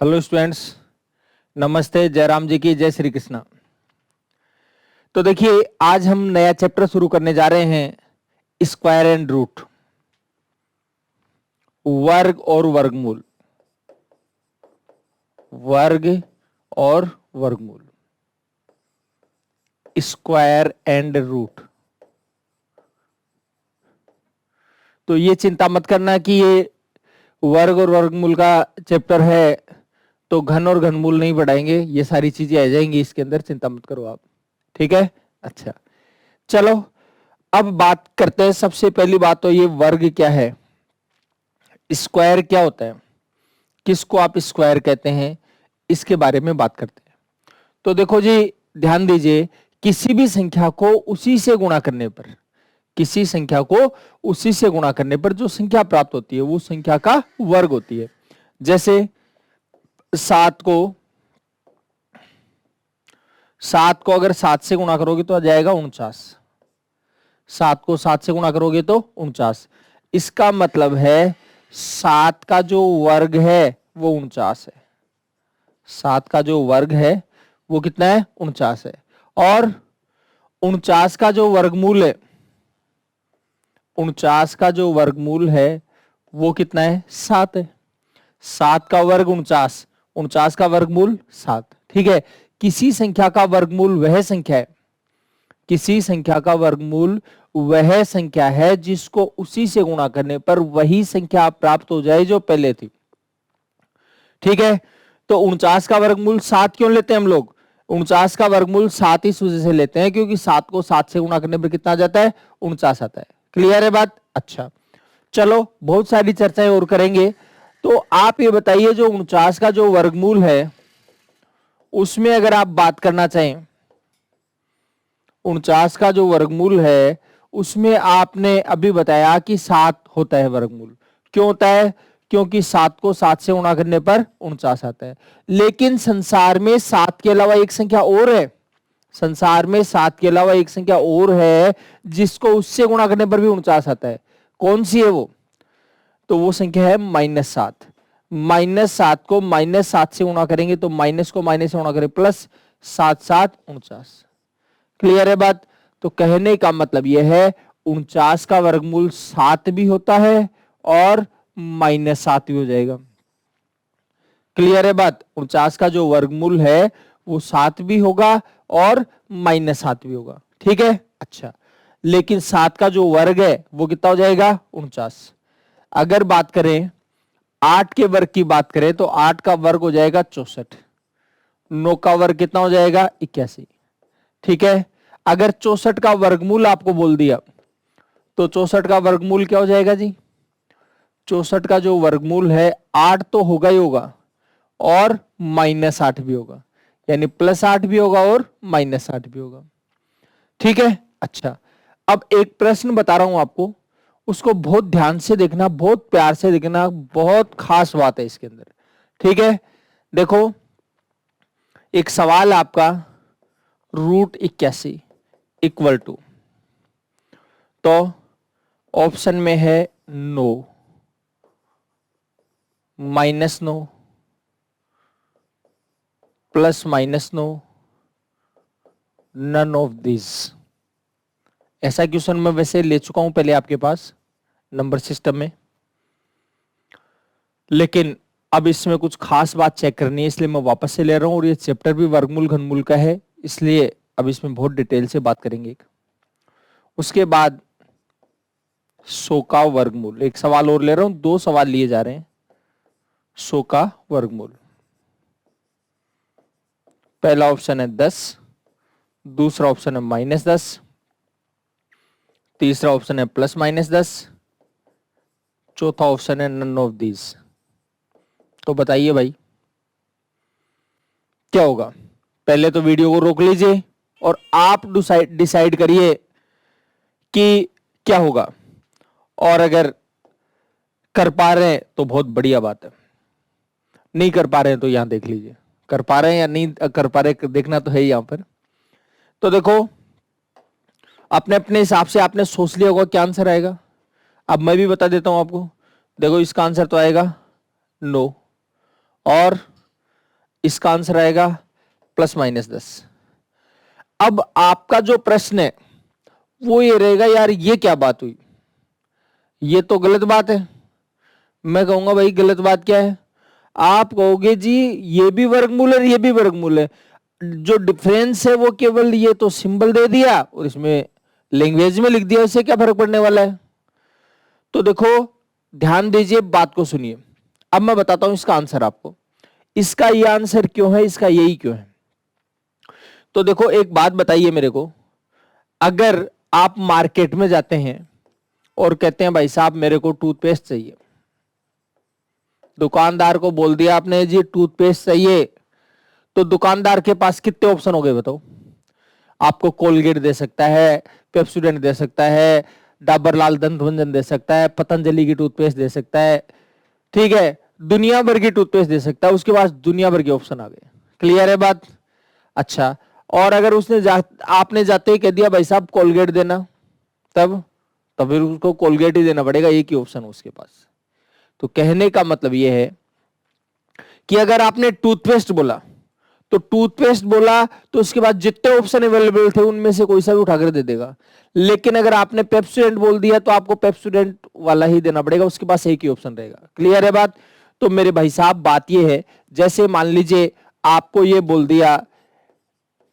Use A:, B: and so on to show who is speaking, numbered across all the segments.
A: Hello students, नमस्ते। जयराम जी की जय श्री कृष्णा। तो देखिए, आज हम नया चैप्टर शुरू करने जा रहे हैं, स्क्वायर एंड रूट, वर्ग और वर्गमूल। वर्ग और वर्गमूल, स्क्वायर एंड रूट। तो ये चिंता मत करना कि ये वर्ग और वर्गमूल का चैप्टर है तो घन और घनमूल नहीं पढ़ाएंगे, ये सारी चीजें आ जाएंगी इसके अंदर, चिंता मत करो आप। ठीक है, अच्छा चलो अब बात करते हैं। सबसे पहली बात तो ये वर्ग क्या है, स्क्वायर क्या होता है, किसको आप स्क्वायर कहते हैं, इसके बारे में बात करते हैं। तो देखो जी, ध्यान दीजिए, किसी भी संख्या को उसी से गुणा करने पर, किसी संख्या को उसी से गुणा करने पर जो संख्या प्राप्त होती है वो संख्या का वर्ग होती है। जैसे 7 को अगर 7 से गुणा करोगे तो आ जाएगा 49। 7 को 7 से गुणा करोगे तो 49। इसका मतलब है 7 का जो वर्ग है वो 49 है। 7 का जो वर्ग है वो कितना है, 49 है। और 49 का जो वर्गमूल है, 49 का जो वर्गमूल है वो कितना है, 7 है। 7 का वर्ग 49, 49 का वर्गमूल 7। ठीक है, किसी संख्या का वर्गमूल वह संख्या है, किसी संख्या का वर्गमूल वह संख्या है जिसको उसी से गुणा करने पर वही संख्या प्राप्त हो जाए जो पहले थी। ठीक है, तो 49 का वर्गमूल 7 क्यों लेते हैं हम लोग? 49 का वर्गमूल 7 इस वजह से लेते हैं क्योंकि 7 को 7 से गुणा करने पर कितना आ जाता है, 49 आता है। क्लियर है बात? अच्छा चलो, बहुत सारी चर्चाएं और करेंगे। तो आप ये बताइए, जो 49 का जो वर्गमूल है उसमें अगर आप बात करना चाहें, 49 का जो वर्गमूल है उसमें आपने अभी बताया कि 7 होता है वर्गमूल। क्यों होता है? क्योंकि 7 को 7 से गुणा करने पर 49 आता है। लेकिन संसार में 7 के अलावा एक संख्या और है, संसार में 7 के अलावा एक संख्या और है जिसको उससे गुणा करने पर भी 49 आता है। कौन सी है वो? तो वो संख्या है -7। -7 को -7 से गुणा करेंगे तो माइनस को माइनस से गुणा करें प्लस 7 7 49। क्लियर है बात? तो कहने का मतलब यह है 49 का वर्गमूल 7 भी होता है और -7 भी हो जाएगा। क्लियर है बात? 49 का जो वर्गमूल है वो 7 भी होगा और -7 भी होगा। ठीक है, अच्छा लेकिन 7 का जो वर्ग है वो कितना हो जाएगा, 49। अगर बात करें 8 के वर्ग की बात करें तो 8 का वर्ग हो जाएगा 64। 9 का वर्ग कितना हो जाएगा, 81। ठीक है, अगर 64 का वर्गमूल आपको बोल दिया तो 64 का वर्गमूल क्या हो जाएगा जी? 64 का जो वर्गमूल है 8 तो होगा ही होगा और -8 भी होगा, यानी +8 भी होगा और -8 भी होगा। ठीक है, अच्छा अब एक प्रश्न बता रहा हूं आपको, उसको बहुत ध्यान से देखना, बहुत प्यार से देखना, बहुत खास बात है इसके अंदर। ठीक है, देखो एक सवाल आपका, √81 इक्वल टू, तो ऑप्शन में है 9, -9, +-9, नन ऑफ दिस। ऐसा क्वेश्चन मैं वैसे ले चुका हूं पहले आपके पास नंबर सिस्टम में, लेकिन अब इसमें कुछ खास बात चेक करनी है इसलिए मैं वापस से ले रहा हूं। और ये चैप्टर भी वर्गमूल घनमूल का है, इसलिए अब इसमें बहुत डिटेल से बात करेंगे। उसके बाद 100 का वर्गमूल, एक सवाल और ले रहा हूं, 2 सवाल लिए जा रहे हैं। 100 का वर्गमूल, पहला ऑप्शन है 10, दूसरा ऑप्शन है -10, तीसरा ऑप्शन है +-10, चौथा ऑप्शन है नन ऑफ दीज। तो बताइए भाई क्या होगा? पहले तो वीडियो को रोक लीजिए और आप डिसाइड करिए कि क्या होगा। और अगर कर पा रहे हैं तो बहुत बढ़िया बात है, नहीं कर पा रहे हैं तो यहां देख लीजिए, कर पा रहे हैं या नहीं कर पा रहे देखना तो है यहां पर। तो देखो, अपने अपने हिसाब से आपने सोच लिया होगा क्या आंसर आएगा। अब मैं भी बता देता हूं आपको। देखो इसका आंसर तो आएगा 9 और इसका आंसर आएगा +-10। अब आपका जो प्रश्न है वो ये रहेगा, यार ये क्या बात हुई, ये तो गलत बात है। मैं कहूंगा भाई गलत बात क्या है? आप कहोगे जी ये भी वर्गमूल है, ये भी वर्गमूल है, जो डिफरेंस है वो केवल ये तो सिंबल दे दिया और इसमें लैंग्वेज में लिख दिया, इससे क्या फर्क पड़ने वाला है? तो देखो ध्यान दीजिए, बात को सुनिए। अब मैं बताता हूं इसका आंसर आपको, इसका ये आंसर क्यों है, इसका यही क्यों है। तो देखो एक बात बताइए मेरे को, अगर आप मार्केट में जाते हैं और कहते हैं भाई साहब मेरे को टूथपेस्ट चाहिए, दुकानदार को बोल दिया आपने जी टूथपेस्ट चाहिए, तो दुकानदार के पास कितने ऑप्शन हो गए बताओ? आपको कोलगेट दे सकता है, पेप्सोडेंट दे सकता है, डाबर लाल दंत मंजन दे सकता है, पतंजलि की टूथपेस्ट दे सकता है, ठीक है, दुनिया भर की टूथपेस्ट दे सकता है, उसके पास दुनिया भर के ऑप्शन आ गए। क्लियर है बात? अच्छा, और अगर उसने आपने जाते ही कह दिया भाई साहब कोलगेट देना, तब फिर उसको कोलगेट ही देना पड़ेगा, एक ही ऑप्शन उसके पास। तो कहने का मतलब यह है कि अगर आपने टूथपेस्ट बोला तो टूथपेस्ट बोला तो उसके बाद जितने ऑप्शन अवेलेबल थे उनमें से कोई सा भी उठाकर दे देगा। लेकिन अगर आपने पेप्सोडेंट बोल दिया तो आपको पेप्सोडेंट वाला ही देना पड़ेगा, उसके पास एक ही ऑप्शन रहेगा। क्लियर है बात? तो मेरे भाई साहब बात यह है, जैसे मान लीजिए आपको यह बोल दिया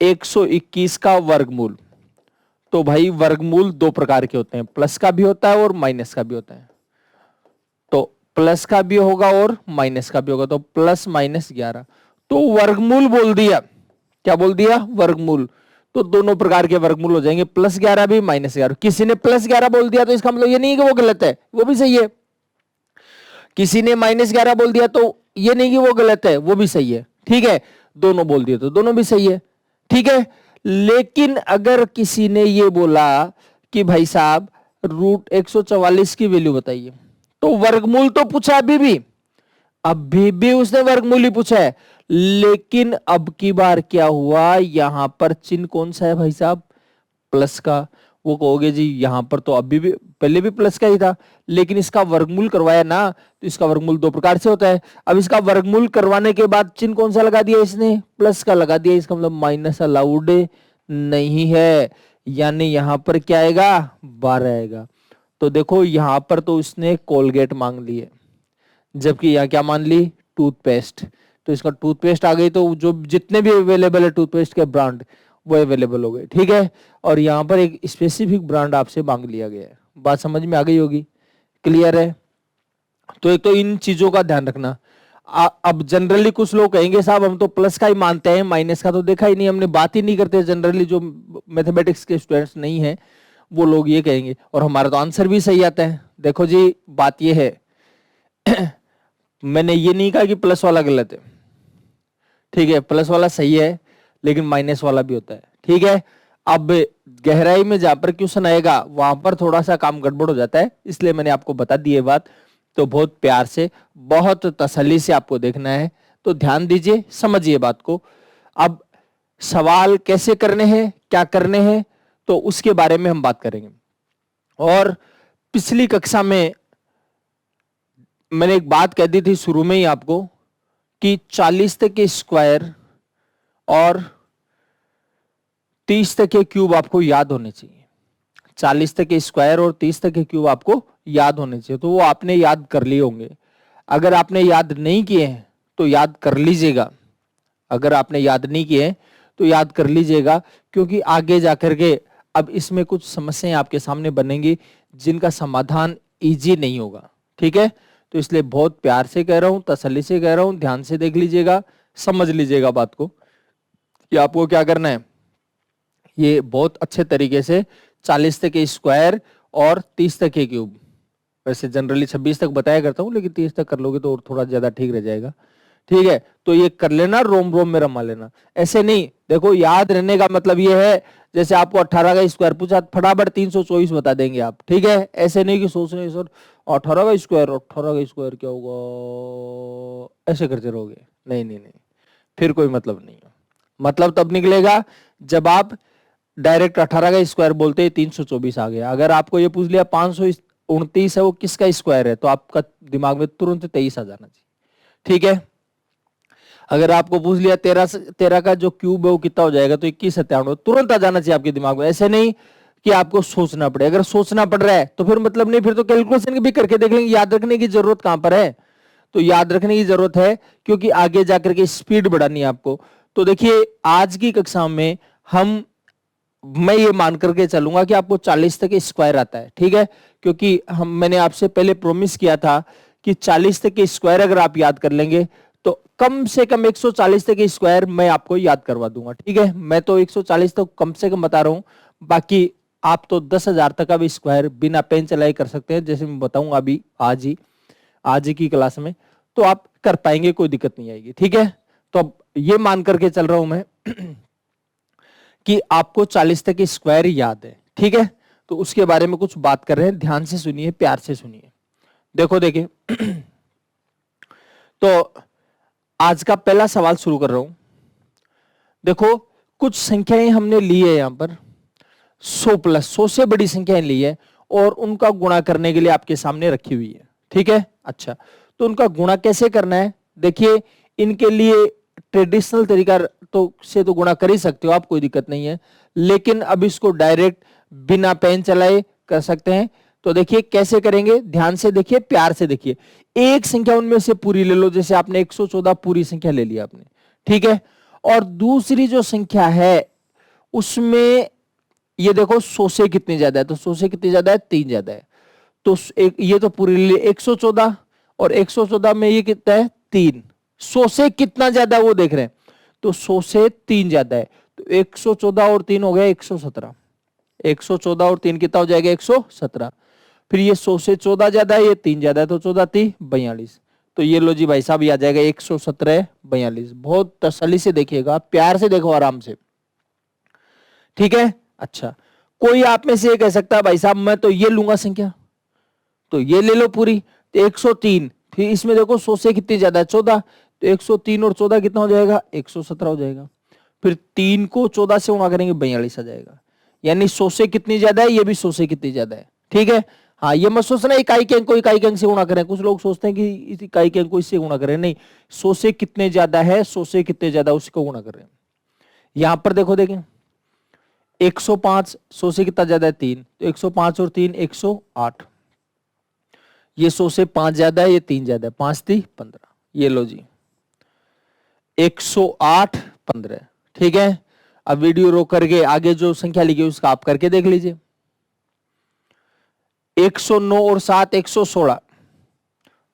A: 121 का वर्गमूल, तो भाई वर्गमूल दो प्रकार के होते हैं, प्लस का भी होता है और माइनस का भी होता है। तो प्लस का भी होगा और माइनस का भी होगा, तो +-11। तो वर्गमूल बोल दिया, क्या बोल दिया? वर्गमूल। तो दोनों प्रकार के वर्गमूल हो जाएंगे, +11 भी -11। किसी ने +11 बोल दिया तो इसका मतलब ये नहीं है कि वो गलत है, वो भी सही है। किसी ने -11 बोल दिया तो ये नहीं कि वो गलत है, वो भी सही है। ठीक है, दोनों बोल दिए तो दोनों भी सही है। ठीक है, लेकिन अगर किसी ने ये बोला कि भाई साहब √144 की वैल्यू बताइए, तो वर्गमूल तो पूछा अभी भी उसने वर्गमूल ही पूछा है, लेकिन अब की बार क्या हुआ, यहां पर चिन्ह कौन सा है भाई साहब? प्लस का। वो कहोगे जी यहां पर तो अभी भी पहले भी प्लस का ही था, लेकिन इसका वर्गमूल करवाया ना, तो इसका वर्गमूल दो प्रकार से होता है। अब इसका वर्गमूल करवाने के बाद चिन्ह कौन सा लगा दिया इसने? प्लस का लगा दिया, इसका मतलब माइनस अलाउड नहीं है, यानी यहां पर क्या आएगा? 12 आएगा। तो देखो यहां पर तो उसने कोलगेट मांग ली है, जबकि यहां क्या मान ली? टूथपेस्ट। तो इसका टूथपेस्ट आ गई, तो जो जितने भी अवेलेबल है टूथपेस्ट के ब्रांड वो अवेलेबल हो गए। ठीक है, और यहां पर एक स्पेसिफिक ब्रांड आपसे मांग लिया गया है। बात समझ में आ गई होगी? क्लियर है? तो एक तो इन चीजों का ध्यान रखना। अब जनरली कुछ लोग कहेंगे साहब हम तो प्लस का ही मानते हैं, माइनस का तो देखा ही नहीं, हमने बात ही नहीं करते। जनरली जो मैथमेटिक्स के स्टूडेंट्स नहीं है वो लोग ये कहेंगे, और हमारा तो आंसर भी सही आता है। देखो जी बात ये है मैंने ये नहीं कहा कि प्लस वाला गलत है, ठीक है, प्लस वाला सही है, लेकिन माइनस वाला भी होता है। ठीक है, अब गहराई में जहां पर क्वेश्चन आएगा वहां पर थोड़ा सा काम गड़बड़ हो जाता है, इसलिए मैंने आपको बता दी है बात। तो बहुत प्यार से, बहुत तसल्ली से आपको देखना है, तो ध्यान दीजिए, समझिए बात को। अब सवाल कैसे करने हैं, क्या करने हैं, तो उसके बारे में हम बात करेंगे। और पिछली कक्षा में मैंने एक बात कह दी थी शुरू में ही आपको कि 40 तक के स्क्वायर और 30 तक के क्यूब आपको याद होने चाहिए। 40 तक के स्क्वायर और 30 तक के क्यूब आपको याद होने चाहिए, तो वो आपने याद कर लिए होंगे। अगर आपने याद नहीं किए हैं तो याद कर लीजिएगा, अगर आपने याद नहीं किए तो याद कर लीजिएगा, क्योंकि आगे जाकर के अब इसमें कुछ समस्याएं आपके सामने बनेंगी जिनका समाधान इजी नहीं होगा। ठीक है, तो इसलिए बहुत प्यार से कह रहा हूं, तसल्ली से कह रहा हूं, ध्यान से देख लीजिएगा, समझ लीजिएगा बात को कि आपको क्या करना है। ये बहुत अच्छे तरीके से 40 तक के स्क्वायर और 30 तक के क्यूब, वैसे जनरली 26 तक बताया करता हूं, लेकिन 30 तक कर लोगे तो थोड़ा ज्यादा ठीक रह जाएगा। ठीक है, तो ये कर लेना, रोम रोम में रमा लेना, ऐसे नहीं। देखो याद रहने का मतलब ये है, जैसे आपको 18 का स्क्वायर पूछा फटाफट 324 बता देंगे आप। ठीक है, ऐसे नहीं कि सोच रहे सर 18 का स्क्वायर क्या होगा, ऐसे करते रहोगे। नहीं नहीं नहीं, फिर कोई मतलब नहीं है। मतलब तब निकलेगा जब आप डायरेक्ट 18 का स्क्वायर बोलते ही 324 आ गया। अगर आपको ये पूछ लिया 529 है वो किसका स्क्वायर है, तो आपका दिमाग में तुरंत 23 आ जाना चाहिए। ठीक है, अगर आपको पूछ लिया 13 का जो क्यूब है वो कितना हो जाएगा, तो 2197, तुरंत आ जाना चाहिए आपके दिमाग में। ऐसे नहीं कि आपको सोचना पड़े, अगर सोचना पड़ रहा है तो फिर मतलब नहीं, फिर तो कैलकुलेशन भी करके देख लेंगे। याद रखने की जरूरत कहां पर है, तो याद रखने की जरूरत है क्योंकि आगे जाकर के स्पीड बढ़ानी है आपको। तो देखिए आज की कक्षा में मैं ये मान करके चलूंगा कि आपको 40 तक स्क्वायर आता है, ठीक है, क्योंकि मैंने आपसे पहले प्रॉमिस किया था कि 40 तक स्क्वायर अगर आप याद कर लेंगे तो कम से कम 140 तक स्क्वायर मैं आपको याद करवा दूंगा, ठीक है। मैं तो 140 तक कम से कम बता रहा हूं, बाकी आप तो 10,000 तक का भी स्क्वायर बिना पेन चलाए कर सकते हैं, जैसे मैं बताऊंगा अभी आज ही की क्लास में, तो आप कर पाएंगे, कोई दिक्कत नहीं आएगी, ठीक है। तो अब ये मान करके चल रहा हूं मैं कि आपको 40 तक स्क्वायर याद है, ठीक है। तो उसके बारे में कुछ बात कर रहे हैं, ध्यान से सुनिए, प्यार से सुनिए। देखो देखिए तो आज का पहला सवाल शुरू कर रहा हूं। देखो कुछ संख्याएं हमने ली है यहां पर, 100 से बड़ी संख्याएं ली है और उनका गुणा करने के लिए आपके सामने रखी हुई है, ठीक है। अच्छा, तो उनका गुणा कैसे करना है, देखिए इनके लिए ट्रेडिशनल तरीका तो गुणा कर ही सकते हो आप, कोई दिक्कत नहीं है, लेकिन अब इसको डायरेक्ट बिना पेन चलाए कर सकते हैं। तो देखिए कैसे करेंगे, ध्यान से देखिए, प्यार से देखिए। एक संख्या उनमें से पूरी ले लो, जैसे आपने 114 पूरी संख्या ले लिया आपने, ठीक है। और दूसरी जो संख्या है उसमें ये देखो 100 से कितनी ज्यादा है, तो 100 से कितनी ज्यादा है, 3 ज्यादा है। तो ये तो पूरी ले 114 और 114 में ये कितना है, 3। 100 से कितना ज्यादा है वो देख रहे हैं, तो 100 से 3 ज्यादा है, तो 114 और 3 हो गया 117। 114 और 3 कितना हो जाएगा, 117। फिर ये 100 से 14 ज्यादा है, ये 3 ज्यादा है, तो 14 3 42। तो ये लो जी भाई साहब, ये आ जाएगा 117 42। बहुत तसल्ली से देखिएगा, प्यार से देखो, आराम से, ठीक है। अच्छा, कोई आप में से ये कह सकता है भाई साहब मैं तो ये लूंगा संख्या, तो ये ले लो पूरी, तो 103। फिर इसमें देखो 100 से कितनी ज्यादा है, 14, तो 103 और 14 कितना हो जाएगा, 117 हो जाएगा। फिर 3 को 14 से गुणा करेंगे 42 आ जाएगा, यानी 100 से कितनी ज्यादा है, ये भी 100 से कितनी ज्यादा है, ठीक है। हाँ, ये मत सोचना इकाई के अंक को इकाई के अंक से गुणा करें, कुछ लोग सोचते हैं कि इस इकाई के अंक को इससे गुणा करें, नहीं, 100 से कितने ज्यादा है, 100 से कितने ज्यादा उसको गुणा कर रहे हैं। यहां पर देखो देखें 105, 100 से कितना ज्यादा है, 3, तो 105 और 3 108। ये 100 से 5 ज्यादा है, ये 3 ज्यादा है, 5 3 15। ये लो जी 108 15, ठीक है। अब वीडियो रोक करके आगे जो संख्या लिखी है उसका आप करके देख लीजिए। 109 और 7 116,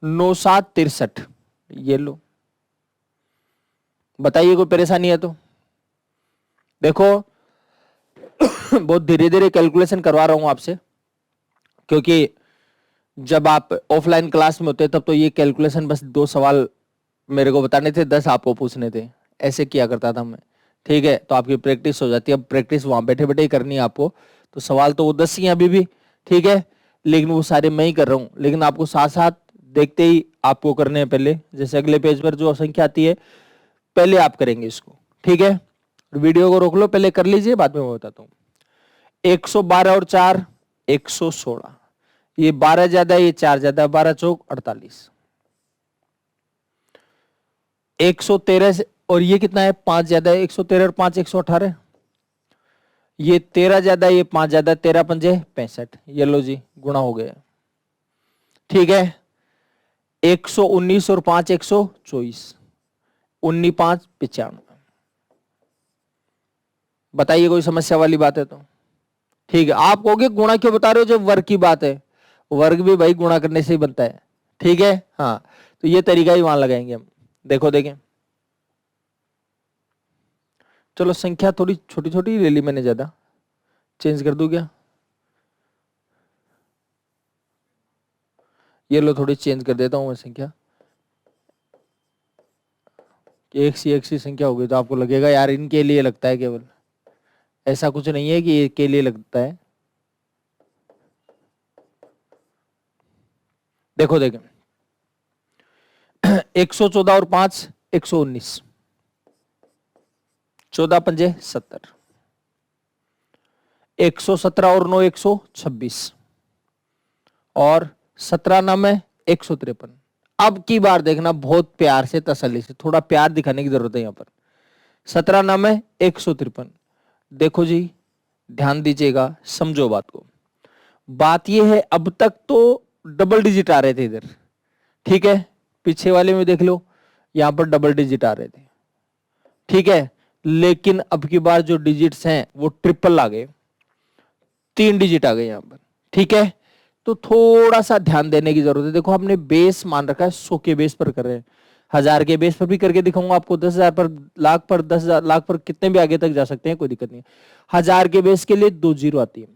A: 9 7 63। ये लो, बताइए कोई परेशानी है तो। देखो बहुत धीरे धीरे कैलकुलेशन करवा रहा हूं आपसे, क्योंकि जब आप ऑफलाइन क्लास में होते तब तो ये कैलकुलेशन बस 2 सवाल मेरे को बताने थे, 10 आपको पूछने थे, ऐसे किया करता था मैं, ठीक है। तो आपकी प्रैक्टिस हो जाती है, अब प्रैक्टिस वहां बैठे बैठे ही करनी है आपको, तो सवाल तो वो 10 ही अभी भी, ठीक है, लेकिन वो सारे मैं ही कर रहा हूं, लेकिन आपको साथ साथ देखते ही आपको करने हैं पहले। जैसे अगले पेज पर जो संख्या आती है पहले आप करेंगे इसको, ठीक है। वीडियो को रोक लो, पहले कर लीजिए, बाद में मैं बताता हूँ। 112 और 4 116, ये 12 ज्यादा है, ये 4 ज्यादा है, 12 चौक 48। 113 और ये कितना है, 5 ज्यादा है, 113 और 5 118। ये 13 ज्यादा है, ये 5 ज्यादा है, 13 पंजे 65। ये लो जी गुणा हो गया, ठीक है। 119 और 5 124, 19 5 95। बताइए कोई समस्या वाली बात है तो, ठीक है। आप कहोगे गुणा क्यों बता रहे हो जब वर्ग की बात है, वर्ग भी भाई गुणा करने से ही बनता है, ठीक है। हाँ, तो ये तरीका ही वहां लगाएंगे हम। देखो देखें, चलो संख्या थोड़ी छोटी छोटी ले ली मैंने, ज्यादा चेंज कर दूं क्या, ये लो थोड़ी चेंज कर देता हूं मैं संख्या, एक सी संख्या हो गई, तो आपको लगेगा यार इनके लिए लगता है केवल, ऐसा कुछ नहीं है कि एक के लिए लगता है। देखो देखें 114 और 5 119, 14 पंजे 70, 117 और 9 126, और 17 9 में 153। अब की बार देखना बहुत प्यार से, तसल्ली से, थोड़ा प्यार दिखाने की जरूरत है यहाँ पर। 17 नाम है 153। देखो जी, ध्यान दीजिएगा, समझो बात को। बात यह है, अब तक तो डबल डिजिट आ रहे थे इधर, ठीक है, पीछे वाले में देख लो, यहां पर डबल डिजिट आ रहे थे, ठीक है, लेकिन अब की बार जो डिजिट्स हैं वो ट्रिपल आ गए, 3 डिजिट आ गए यहां पर, ठीक है। तो थोड़ा सा ध्यान देने की जरूरत है। देखो हमने बेस मान रखा है 100 के बेस पर कर रहे हैं, 1000 के बेस पर भी करके दिखाऊंगा आपको, 10,000 पर, लाख पर, 10,000 लाख पर, कितने भी आगे तक जा सकते हैं, कोई दिक्कत नहीं। 1000 के बेस के लिए 2 जीरो आती है,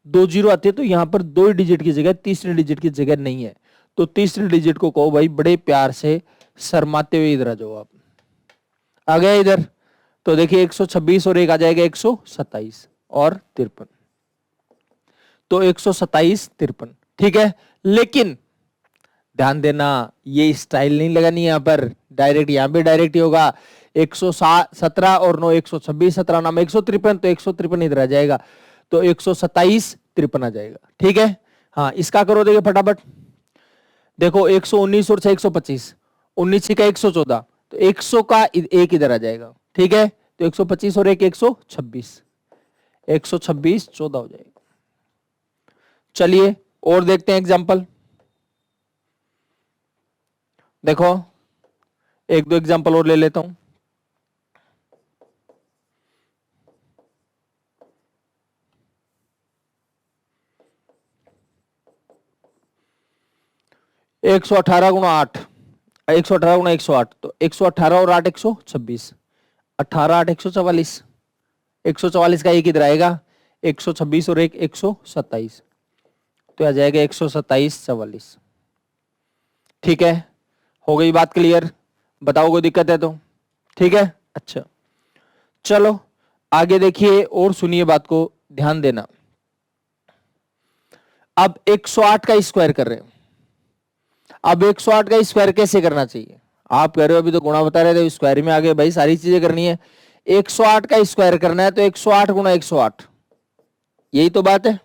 A: 2 जीरो आती है, तो यहां पर 2 डिजिट की जगह तीसरे डिजिट की जगह नहीं है, तो तीसरे डिजिट को कहो भाई बड़े प्यार से शर्माते हुए इधर आ जाओ आप। आ गया इधर, तो देखिए 126 और एक आ जाएगा 127 और 53, तो 127 53, ठीक है। लेकिन ध्यान देना, ये स्टाइल नहीं लगानी यहां पर, डायरेक्ट यहां पे डायरेक्ट ही होगा। 117 और 9 126, 17 नाम 153, तो 153 इधर आ जाएगा, तो 127 53 आ जाएगा, ठीक है। हाँ, इसका करो, देखिए फटाफट। देखो 119 और 6 125, 19 का 114, तो 100 का एक इधर आ जाएगा, ठीक है, तो 125 और एक 126, 126 14 हो जाएगा। चलिए और देखते हैं एग्जांपल। देखो एक दो एग्जांपल और ले लेता हूं। एक 118 गुणा 8, 118 गुणा 108, तो 118 और 8 126, 18 8 144, 144 का एक इधर आएगा, 126 और एक 127, तो आ जाएगा 127 44, ठीक है। हो गई बात क्लियर? बताओ कोई दिक्कत है तो, ठीक है। अच्छा चलो आगे देखिए और सुनिए, बात को ध्यान देना। अब 108 का स्क्वायर कर रहे हैं। अब 108 का स्क्वायर कैसे करना चाहिए? आप कह रहे हो अभी तो गुणा बता रहे थे, स्क्वायर में आगे भाई सारी चीजें करनी है। 108 का स्क्वायर करना है तो 108 गुणा 108, यही तो बात है।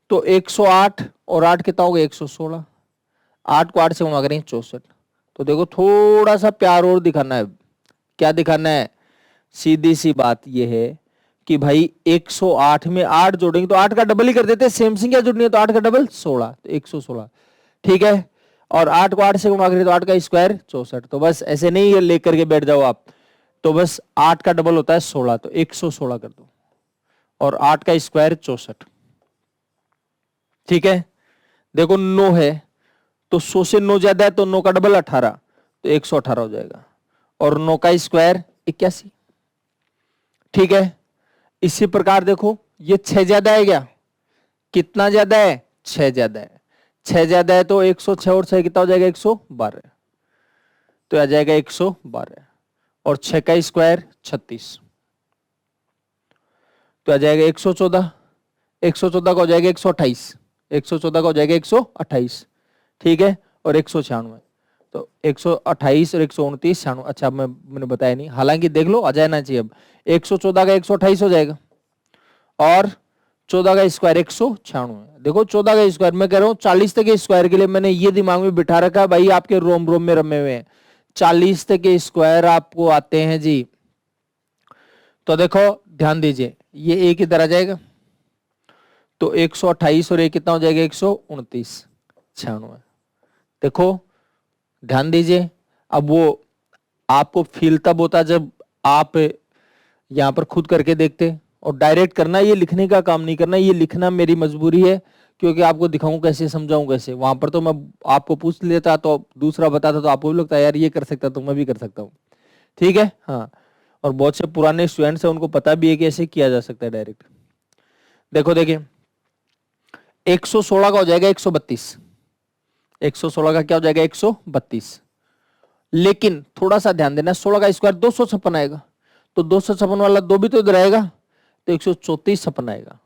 A: तो 108 और 8 कितना हो गया 116, 8 को 8 से गुणा करेंगे 64। तो देखो थोड़ा सा प्यार और दिखाना है। क्या दिखाना है? सीधी सी बात यह है कि भाई 108 में 8 जोड़ेंगे तो 8 का डबल ही कर देते हैं, सेम संख्या जुड़नी है तो 8 का डबल 16, तो 116, ठीक है। और 8 को 8 से गुणा करें तो 8 का स्क्वायर 64। तो बस ऐसे नहीं लेकर के बैठ जाओ आप, तो बस 8 का डबल होता है 16, तो 116 कर दो, और 8 का स्क्वायर 64, ठीक है। देखो 9 है तो 100 से 9 ज्यादा है, तो 9 का डबल 18, तो 118 हो जाएगा, और 9 का स्क्वायर 81, ठीक है। इसी प्रकार देखो ये 6 ज्यादा है क्या? कितना ज्यादा है? 6 ज्यादा है। 6 ज्यादा है तो 106 और 6 कितना हो जाएगा 112, तो आ जाएगा 112, और 6 का स्क्वायर 36, तो आ जाएगा 114, 114 का हो जाएगा 128, 114 का हो जाएगा 128, ठीक है। और 196, तो 128 और 129 96। अच्छा मैंने बताया नहीं, हालांकि देख लो आ जाना चाहिए। अब 114 का 128 हो जाएगा, और 14 का स्क्वायर 196। देखो 14 का स्क्वायर, मैं कह रहा हूं 40 तक के स्क्वायर के लिए मैंने ये दिमाग में बिठा रखा है भाई, आपके रोम रोम में रमे हुए हैं, 40 तक के स्क्वायर आपको आते हैं जी। तो देखो ध्यान दीजिए, ये एक इधर आ जाएगा, तो 128 और एक कितना हो जाएगा 129 96। देखो ध्यान दीजिए, अब वो आपको फील तब होता जब आप यहां पर खुद करके देखते, और डायरेक्ट करना, ये लिखने का काम नहीं करना, ये लिखना मेरी मजबूरी है, क्योंकि आपको दिखाऊं कैसे, समझाऊं कैसे। वहां पर तो मैं आपको पूछ लेता तो दूसरा बताता, तो आपको भी लगता है यार ये कर सकता, तो मैं भी कर सकता हूँ, ठीक है। हाँ, और बहुत से पुराने स्टूडेंट्स हैं, उनको पता भी है कि ऐसे किया जा सकता है डायरेक्ट। देखो देखिए 116 का हो जाएगा 132, 116 का क्या हो जाएगा 132, लेकिन थोड़ा सा ध्यान देना, 16 का स्क्वायर 256 आएगा, तो 256 वाला 2 भी तो इधर आएगा, तो 134 56 आएगा।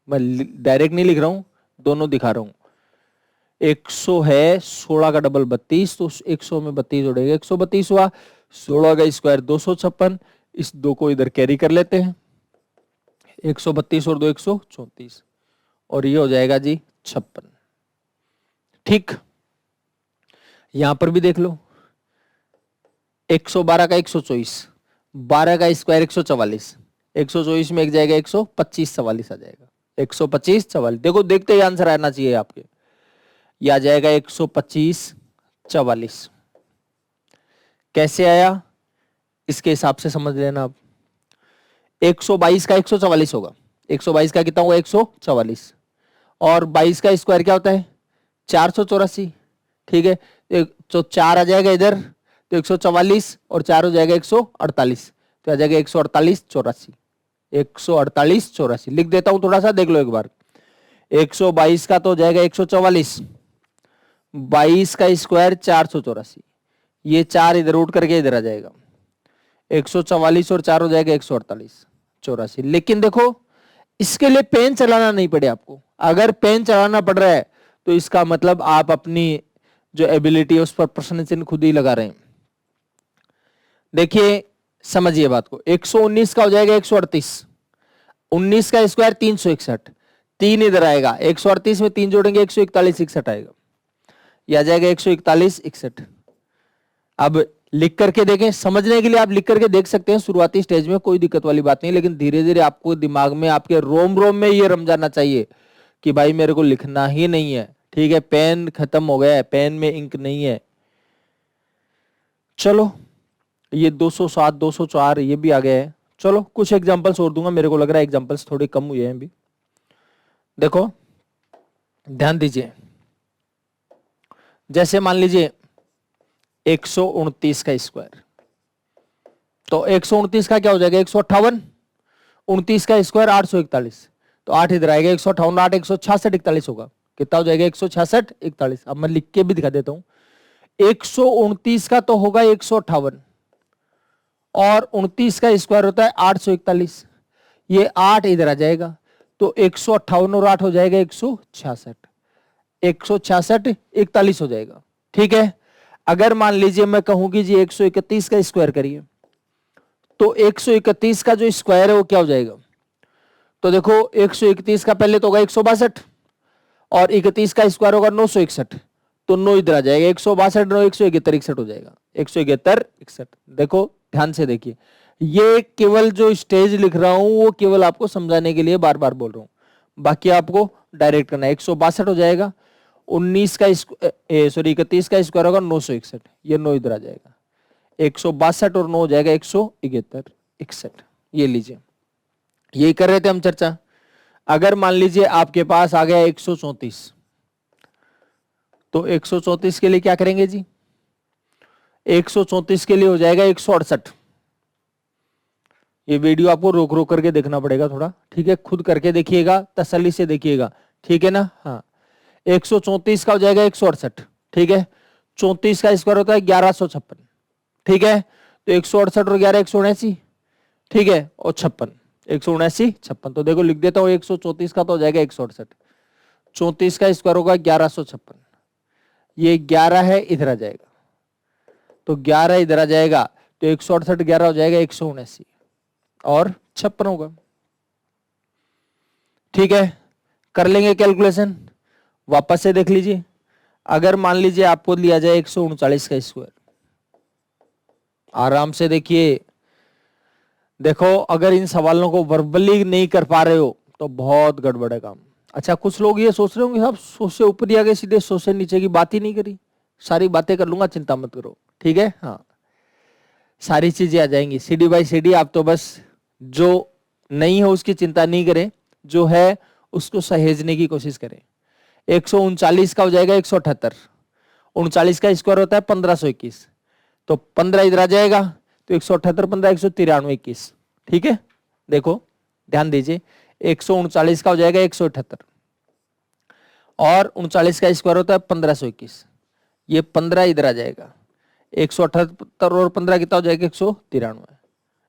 A: मैं डायरेक्ट नहीं लिख रहा हूं, दोनों दिखा रहा हूं। 100 है, 16 का डबल 32, तो 100 में 32 जोड़ेगा 132 हुआ, 16 का स्क्वायर 256, इस 2 को इधर कैरी कर लेते हैं, 132 और 2 134, और ये हो जाएगा जी 56, ठीक। यहां पर भी देख लो, 112 का 124, 12 का स्क्वायर 144, 124 में एक जाएगा 125, 44 आ जाएगा, 125 44। देखो देखते ही आंसर आना चाहिए आपके, यह आ जाएगा 125 44। कैसे आया इसके हिसाब से समझ लेना आप। 122 का 144 होगा, 122 का कितना होगा 144, और 22 का स्क्वायर क्या होता है 484, ठीक है। तो 4 आ जाएगा इधर, तो 144 और 4 हो जाएगा 148, तो आ जाएगा 148 84, 148 84 लिख देता हूं, थोड़ा सा देख लो एक बार। 122 का तो हो जाएगा 144, 22 का स्क्वायर 484, ये 4 इधर उठ करके इधर आ जाएगा, 144 और 4 हो जाएगा 148 84। लेकिन देखो इसके लिए पेन चलाना नहीं पड़े आपको, अगर पेन चलाना पड़ रहा है तो इसका मतलब आप अपनी जो एबिलिटी है उस पर प्रश्न चिन्ह खुद ही लगा रहे हैं। देखिए समझिए बात को, 119 का हो जाएगा 138, 19 का स्क्वायर 361, 3 इधर आएगा, 138 में 3 जोड़ेंगे 141 61 आएगा, यह आ जाएगा 141 61। अब लिख करके देखें, समझने के लिए आप लिख करके देख सकते हैं, शुरुआती स्टेज में कोई दिक्कत वाली बात नहीं, लेकिन धीरे धीरे आपको दिमाग में आपके रोम रोम में ये रम जाना चाहिए कि भाई मेरे को लिखना ही नहीं है, ठीक है। पेन खत्म हो गया है, पेन में इंक नहीं है। चलो ये 207 204 ये भी आ गया है। चलो कुछ एग्जांपल्स और दूंगा, मेरे को लग रहा है एग्जांपल्स थोड़े कम हुए हैं अभी। देखो ध्यान दीजिए, जैसे मान लीजिए 129 का स्क्वायर, तो 129 का क्या हो जाएगा 158, 29 का स्क्वायर 841, तो 8 इधर आएगा 158, 8 166 41 होगा, कितना हो जाएगा 166 41। अब मैं लिख के भी दिखा देता हूं, 129 का तो होगा 158 और 29 का स्क्वायर होता है 841, ये 8 इधर आ जाएगा, तो 158 और 8 हो जाएगा 166, 166 41 हो जाएगा, ठीक है। अगर मान लीजिए मैं कहूं कि जी 131 का स्क्वायर करिए, तो 131 का जो स्क्वायर है वो क्या हो जाएगा, तो देखो 131 का पहले तो होगा 162 और 31 का स्क्वायर होगा 961, तो 9 इधर आ जाएगा, 162 9 171 61 हो जाएगा, 171 61। देखो ध्यान से देखिए, ये केवल जो स्टेज लिख रहा हूं वो केवल आपको समझाने के लिए बार बार बोल रहा हूं, बाकी आपको डायरेक्ट करना है। 162 हो जाएगा, 19 का 31 का स्क्वायर होगा 961, ये 9 इधर आ जाएगा, 162 और 9 हो जाएगा 171 61। ये लीजिए, यही कर रहे थे हम चर्चा। अगर मान लीजिए आपके पास आ गया 134, तो 134 के लिए क्या करेंगे जी, 134 के लिए हो जाएगा 168। ये वीडियो आपको रोक रोक करके देखना पड़ेगा थोड़ा, ठीक है, खुद करके देखिएगा, तसल्ली से देखिएगा, ठीक है ना। हाँ 134 का हो जाएगा 168, ठीक है। 34 का स्क्वायर होता है 1156, ठीक है, तो 168 और 11 179, ठीक है, और 56 179 56, तो देखो लिख देता हूं 134 का तो हो जाएगा 168, 34 का स्क्वायर होगा 1156, ये 11 है इधर आ जाएगा, तो 11 इधर आ जाएगा, तो 168 11 हो जाएगा 179 और 56 होगा, ठीक है। कर लेंगे कैलकुलेशन, वापस से देख लीजिए। अगर मान लीजिए आपको लिया जाए 139 का स्क्वायर, आराम से देखिए, देखो अगर इन सवालों को वर्बली नहीं कर पा रहे हो तो बहुत गड़बड़ है काम। अच्छा कुछ लोग ये सोच रहे होंगे साहब 100 से ऊपर ही आ गए, सीधे 100 से नीचे की बात ही नहीं करी। सारी बातें कर लूंगा, चिंता मत करो, ठीक है। हाँ सारी चीजें आ जाएंगी सीडी बाई सीडी, आप तो बस जो नहीं है उसकी चिंता नहीं करें, जो है उसको सहेजने की कोशिश करें। 139 का हो जाएगा 178, 39 का स्क्वायर होता है 1521, तो 15 इधर आ जाएगा, तो 178 15 193 21, ठीक है। देखो ध्यान दीजिए, 139 का हो जाएगा 178 और 39 का स्क्वायर होता है 1521, ये 15 इधर आ जाएगा, 178 और 15 कितना हो जाएगा 193,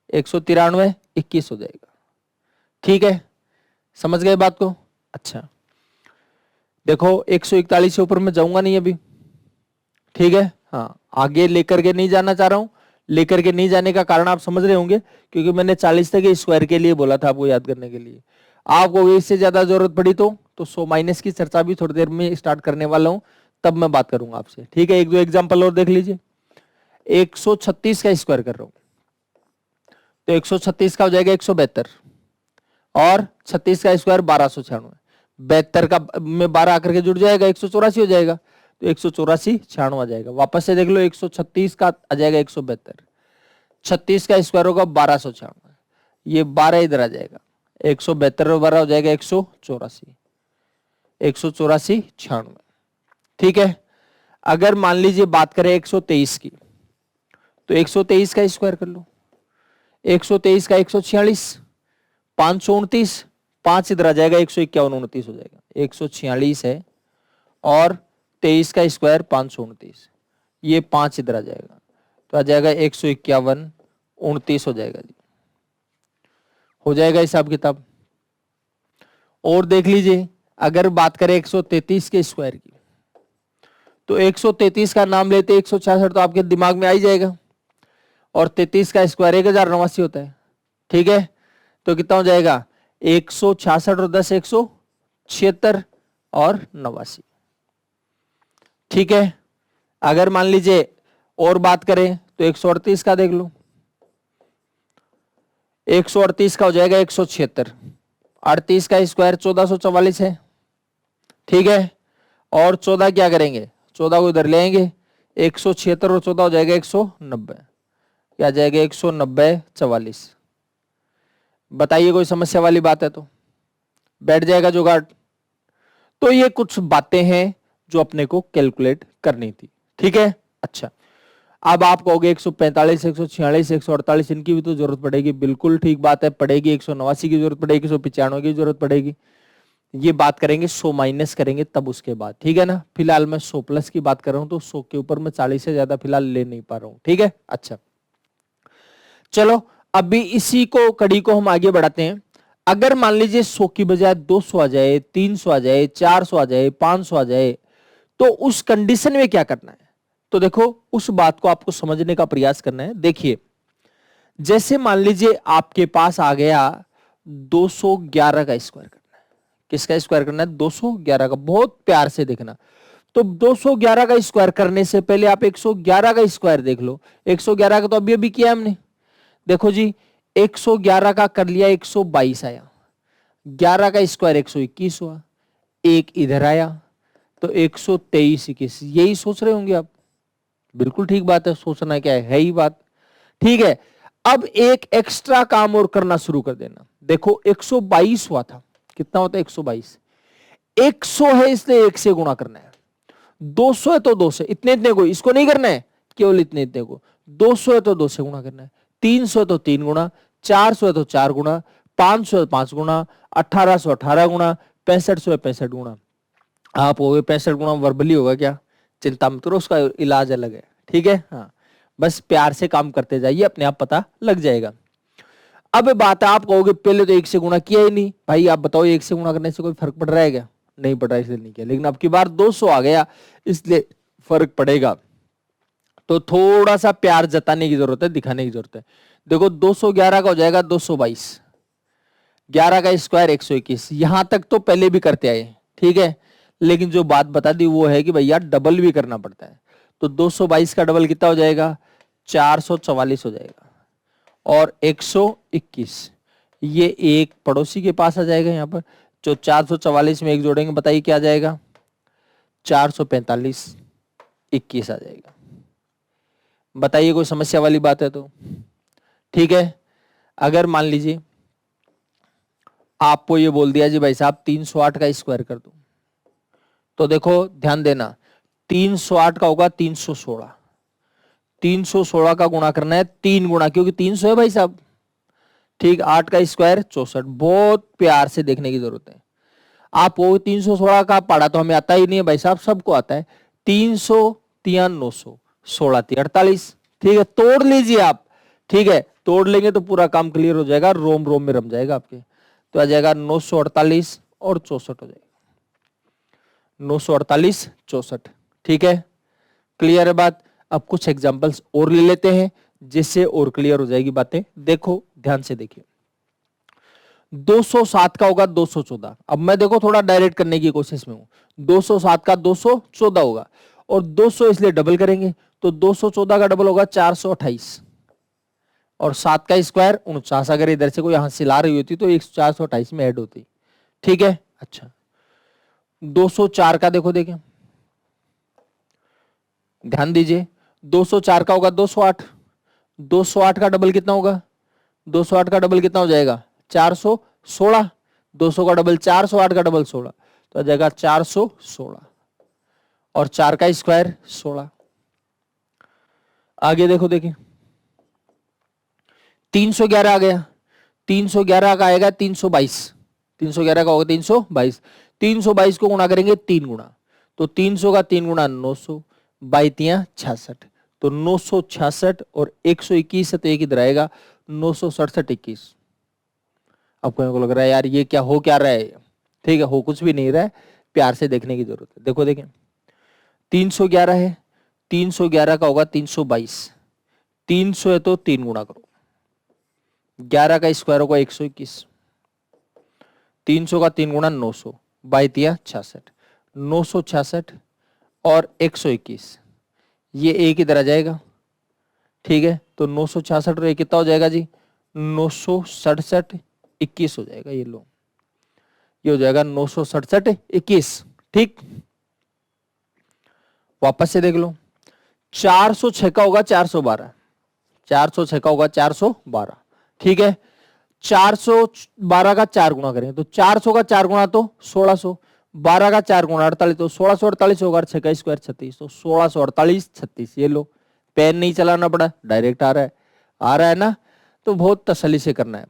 A: 193 21 हो जाएगा, ठीक है। समझ गए बात को। अच्छा देखो 141 से ऊपर मैं जाऊंगा नहीं अभी, ठीक है। हाँ आगे लेकर के नहीं जाना चाह रहा हूं, लेकर के नहीं जाने का कारण आप समझ रहे होंगे, क्योंकि मैंने 40 तक स्क्वायर के लिए बोला था आपको याद करने के लिए। आपको इससे ज्यादा जरूरत पड़ी तो 100 माइनस की चर्चा भी थोड़ी देर में स्टार्ट करने वाला हूं, तब मैं बात करूंगा आपसे, ठीक है। एक दो एग्जांपल और देख लीजिए। 136 का स्क्वायर कर रहा हूं, तो 136 का हो जाएगा 172, और 36 का स्क्वायर 1296, 72 का में 12 आकर के जुड़ जाएगा, 184 हो जाएगा, तो 184 96 आ जाएगा। वापस से देख लो, 136 का आ जाएगा 172, 36 का स्क्वायर होगा 1296, ये 12 इधर आ जाएगा, 172 और 12 हो जाएगा 184, 184 96, ठीक है। अगर मान लीजिए बात करें 123 की, तो 123 का स्क्वायर कर लो, 123 का 146, 529, 5 इधर आ जाएगा, 151 29 हो जाएगा, 146 है और 23 का स्क्वायर 529, ये 5 इधर आ जाएगा, तो आ जाएगा 151 29 हो जाएगा जी, हो जाएगा हिसाब किताब। और देख लीजिए, अगर बात करें 133 के स्क्वायर की, तो 133 का नाम लेते 166 तो आपके दिमाग में आ ही जाएगा, और 33 का स्क्वायर 1089 होता है, ठीक है। तो कितना हो जाएगा, 166 और 10 176 और 89, ठीक है। अगर मान लीजिए और बात करें तो 138 का देख लो, 138 का हो जाएगा 176, 38 का स्क्वायर 1444 है, ठीक है। और 14 क्या करेंगे, 14 को इधर ले आएंगे, 176 और 14 हो जाएगा 190, क्या जाएगा 190 44। बताइए कोई समस्या वाली बात है तो बैठ जाएगा जुगाड़। तो ये कुछ बातें हैं जो अपने को कैलकुलेट करनी थी, ठीक है। अच्छा, अब आप कहोगे 145 146 148 इनकी भी तो जरूरत पड़ेगी, बिल्कुल ठीक बात है, पड़ेगी। 189 की जरूरत पड़ेगी, 195 की जरूरत पड़ेगी, ये बात करेंगे 100 माइनस करेंगे तब उसके बाद, ठीक है ना। फिलहाल मैं 100 प्लस की बात कर रहा हूं, तो 100 के ऊपर मैं 40 से ज्यादा फिलहाल ले नहीं पा रहा हूं, ठीक है। अच्छा चलो, अभी इसी को कड़ी को हम आगे बढ़ाते हैं। अगर मान लीजिए 100 की बजाय 200 आ जाए, 300 आ जाए, 400 आ जाए, 500 आ जाए, तो उस कंडीशन में क्या करना है। तो देखो, उस बात को आपको समझने का प्रयास करना है। देखिए, जैसे मान लीजिए आपके पास आ गया 211 का स्क्वायर करना है। किसका स्क्वायर करना है, 211 का। बहुत प्यार से देखना, तो 211 का स्क्वायर करने से पहले आप 111 का स्क्वायर देख लो। 111 का तो अभी अभी किया हमने, देखो जी, 111 का कर लिया, 122 आया, 11 का स्क्वायर 121 हुआ, एक इधर आया, तो 123 21। यही सोच रहे होंगे आप, बिल्कुल ठीक बात है, सोचना क्या है ही बात, ठीक है। अब एक एक्स्ट्रा काम और करना शुरू कर देना। देखो 122 हुआ था, कितना होता है 122, 100 है इसलिए 1 से गुणा करना है, 200 है तो 2 से, इतने इतने को, इसको नहीं करना है, केवल इतने इतने को। 200 है तो 2 से गुणा करना है, 300 है तो 3 गुणा, 400 है तो 4 गुणा, 500 है 5 गुणा, 1800 18 गुणा, 6500 है 65 गुणा। आप हो गए 65 गुणा वर्बली होगा क्या, चिंता मत करो, उसका इलाज अलग है, ठीक है। हाँ, बस प्यार से काम करते जाइए, अपने आप पता लग जाएगा। अब बात है, आप कहोगे पहले तो 1 से गुणा किया ही नहीं। भाई आप बताओ, 1 से गुणा करने से कोई फर्क पड़ रहा है क्या, नहीं पड़ रहा, इसलिए नहीं किया। लेकिन अब की बार 200 आ गया, इसलिए फर्क पड़ेगा। तो थोड़ा सा प्यार जताने की जरूरत है, दिखाने की जरूरत है। देखो 211 का हो जाएगा 222, 11 का स्क्वायर 121। यहां तक तो पहले भी करते आए, ठीक है। लेकिन जो बात बता दी वो है कि भैया डबल भी करना पड़ता है। तो 222 का डबल कितना हो जाएगा, 444 हो जाएगा, और 121 ये एक पड़ोसी के पास आ जाएगा। यहां पर जो 444 में एक जोड़ेंगे, बताइए क्या आ जाएगा, 445 21 आ जाएगा। बताइए कोई समस्या वाली बात है तो, ठीक है। अगर मान लीजिए आपको ये बोल दिया जी भाई साहब 308 का स्क्वायर कर दो, तो देखो ध्यान देना, 308 का होगा 316, 316 का गुणा करना है 3 गुणा, क्योंकि 300 है भाई साहब, ठीक। 8 का स्क्वायर 64। बहुत प्यार से देखने की जरूरत है। आप वो 316 का पढ़ा तो हमें आता ही नहीं है भाई साहब, सबको आता है। 300 3 900, 16 3 48, ठीक है। तोड़ लीजिए आप, ठीक है, तोड़ लेंगे तो पूरा काम क्लियर हो जाएगा, रोम रोम में रम जाएगा आपके। तो आ जाएगा 948 और 64 हो जाएगा, 948 64, ठीक है। क्लियर है बात। अब कुछ एग्जांपल्स और ले लेते हैं, जिससे और क्लियर हो जाएगी बातें। देखो ध्यान से देखिए, 207 का होगा 214। अब मैं देखो थोड़ा डायरेक्ट करने की कोशिश में हूं। 207 का 214 होगा और 200 इसलिए डबल करेंगे तो 214 का डबल होगा 428 और 7 का स्क्वायर 49। अगर इधर से कोई हासिल आ रही होती तो 428 में ऐड होती। ठीक है, अच्छा 204 का देखो, देखें ध्यान दीजिए। 204 का होगा 208। 208 का डबल कितना होगा? 208 का डबल कितना हो जाएगा? 416। 200 का डबल 408 का डबल 16 तो आ जाएगा 416 और 4 का स्क्वायर 16। आगे देखो, देखिए 311 आ गया। 311 का आएगा 322। 311 का होगा 322। 322 को गुणा करेंगे 3 गुणा तो 300 का 3 गुणा 900 बाई 66 तो 966 और 121 है तो एक इधर आएगा 967 21। अब को लग रहा है यार ये क्या हो क्या रहा है? ठीक है, हो कुछ भी नहीं रहा है, प्यार से देखने की जरूरत है। देखो देखें 311 है, 311 का होगा 322। 300 है तो 3 गुणा करो, 11 का स्क्वायर होगा 121। 300 का 3 गुणा 900 बाई 66 966 और 121 ये एक इधर आ जाएगा। ठीक है, तो 966 और एक कितना हो जाएगा जी? 967 21 हो जाएगा। ये लो, ये हो जाएगा 967 21। ठीक, वापस से देख लो। 406 का होगा 412। 406 का होगा 412। ठीक है, 412 का 4 गुणा करें तो 400 का 4 गुणा तो 1600। 12 का 4 गुणा 48 तो 1648 होगा। 6 का स्क्वायर 36 तो 1648 36। ये लो, पेन नहीं चलाना पड़ा, डायरेक्ट आ रहा है, आ रहा है ना? तो बहुत तसल्ली से करना है।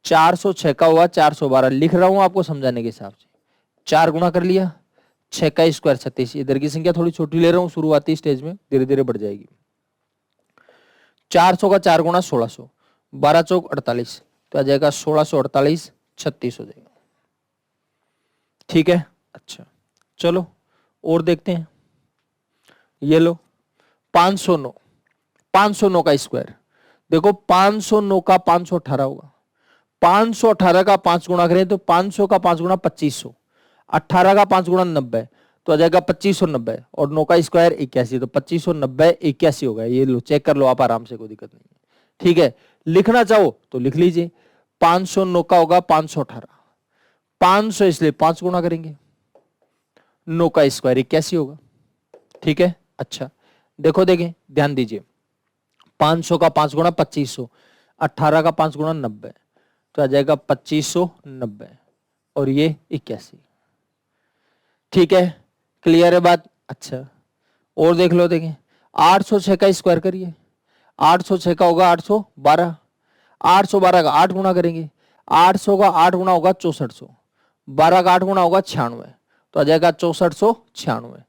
A: 406 का हुआ 412 लिख रहा हूं आपको समझाने के हिसाब से। 4 गुणा कर लिया, 6 का स्क्वायर 36। इधर की संख्या थोड़ी छोटी ले रहा हूं शुरुआती स्टेज में, धीरे धीरे बढ़ जाएगी। 400 का 4 गुणा 1600, 12 चौक 48 तो आ जाएगा 1648 36 हो जाएगा। ठीक है, अच्छा चलो और देखते हैं। ये लो 509। 509 का स्क्वायर देखो, 509 का 518 होगा। 518 का 5 गुणा करें तो 500 का 5 गुणा 2500। 18 का 5 गुणा 90 तो आ जाएगा 2590 और 9 का स्क्वायर 81 तो 2590 81 होगा। ये लो, चेक कर लो आप आराम से, कोई दिक्कत नहीं है। ठीक है, लिखना चाहो तो लिख लीजिए। 509 का होगा 518। 500 इसलिए 5 गुणा करेंगे, 9 का स्क्वायर 81 होगा। ठीक है, अच्छा देखो, देखें ध्यान दीजिए। 500 का 5 गुणा 2500, 18 का 5 गुणा 90 तो आ जाएगा 2590 और ये 81। ठीक है, क्लियर है बात? अच्छा और देख लो, देखें 806 का स्क्वायर करिए। 806 का होगा 812। 812 का 8 गुणा करेंगे, 800 का 8 गुणा होगा 6400। 12 का 8 गुणा होगा 96 तो आ जाएगा 6496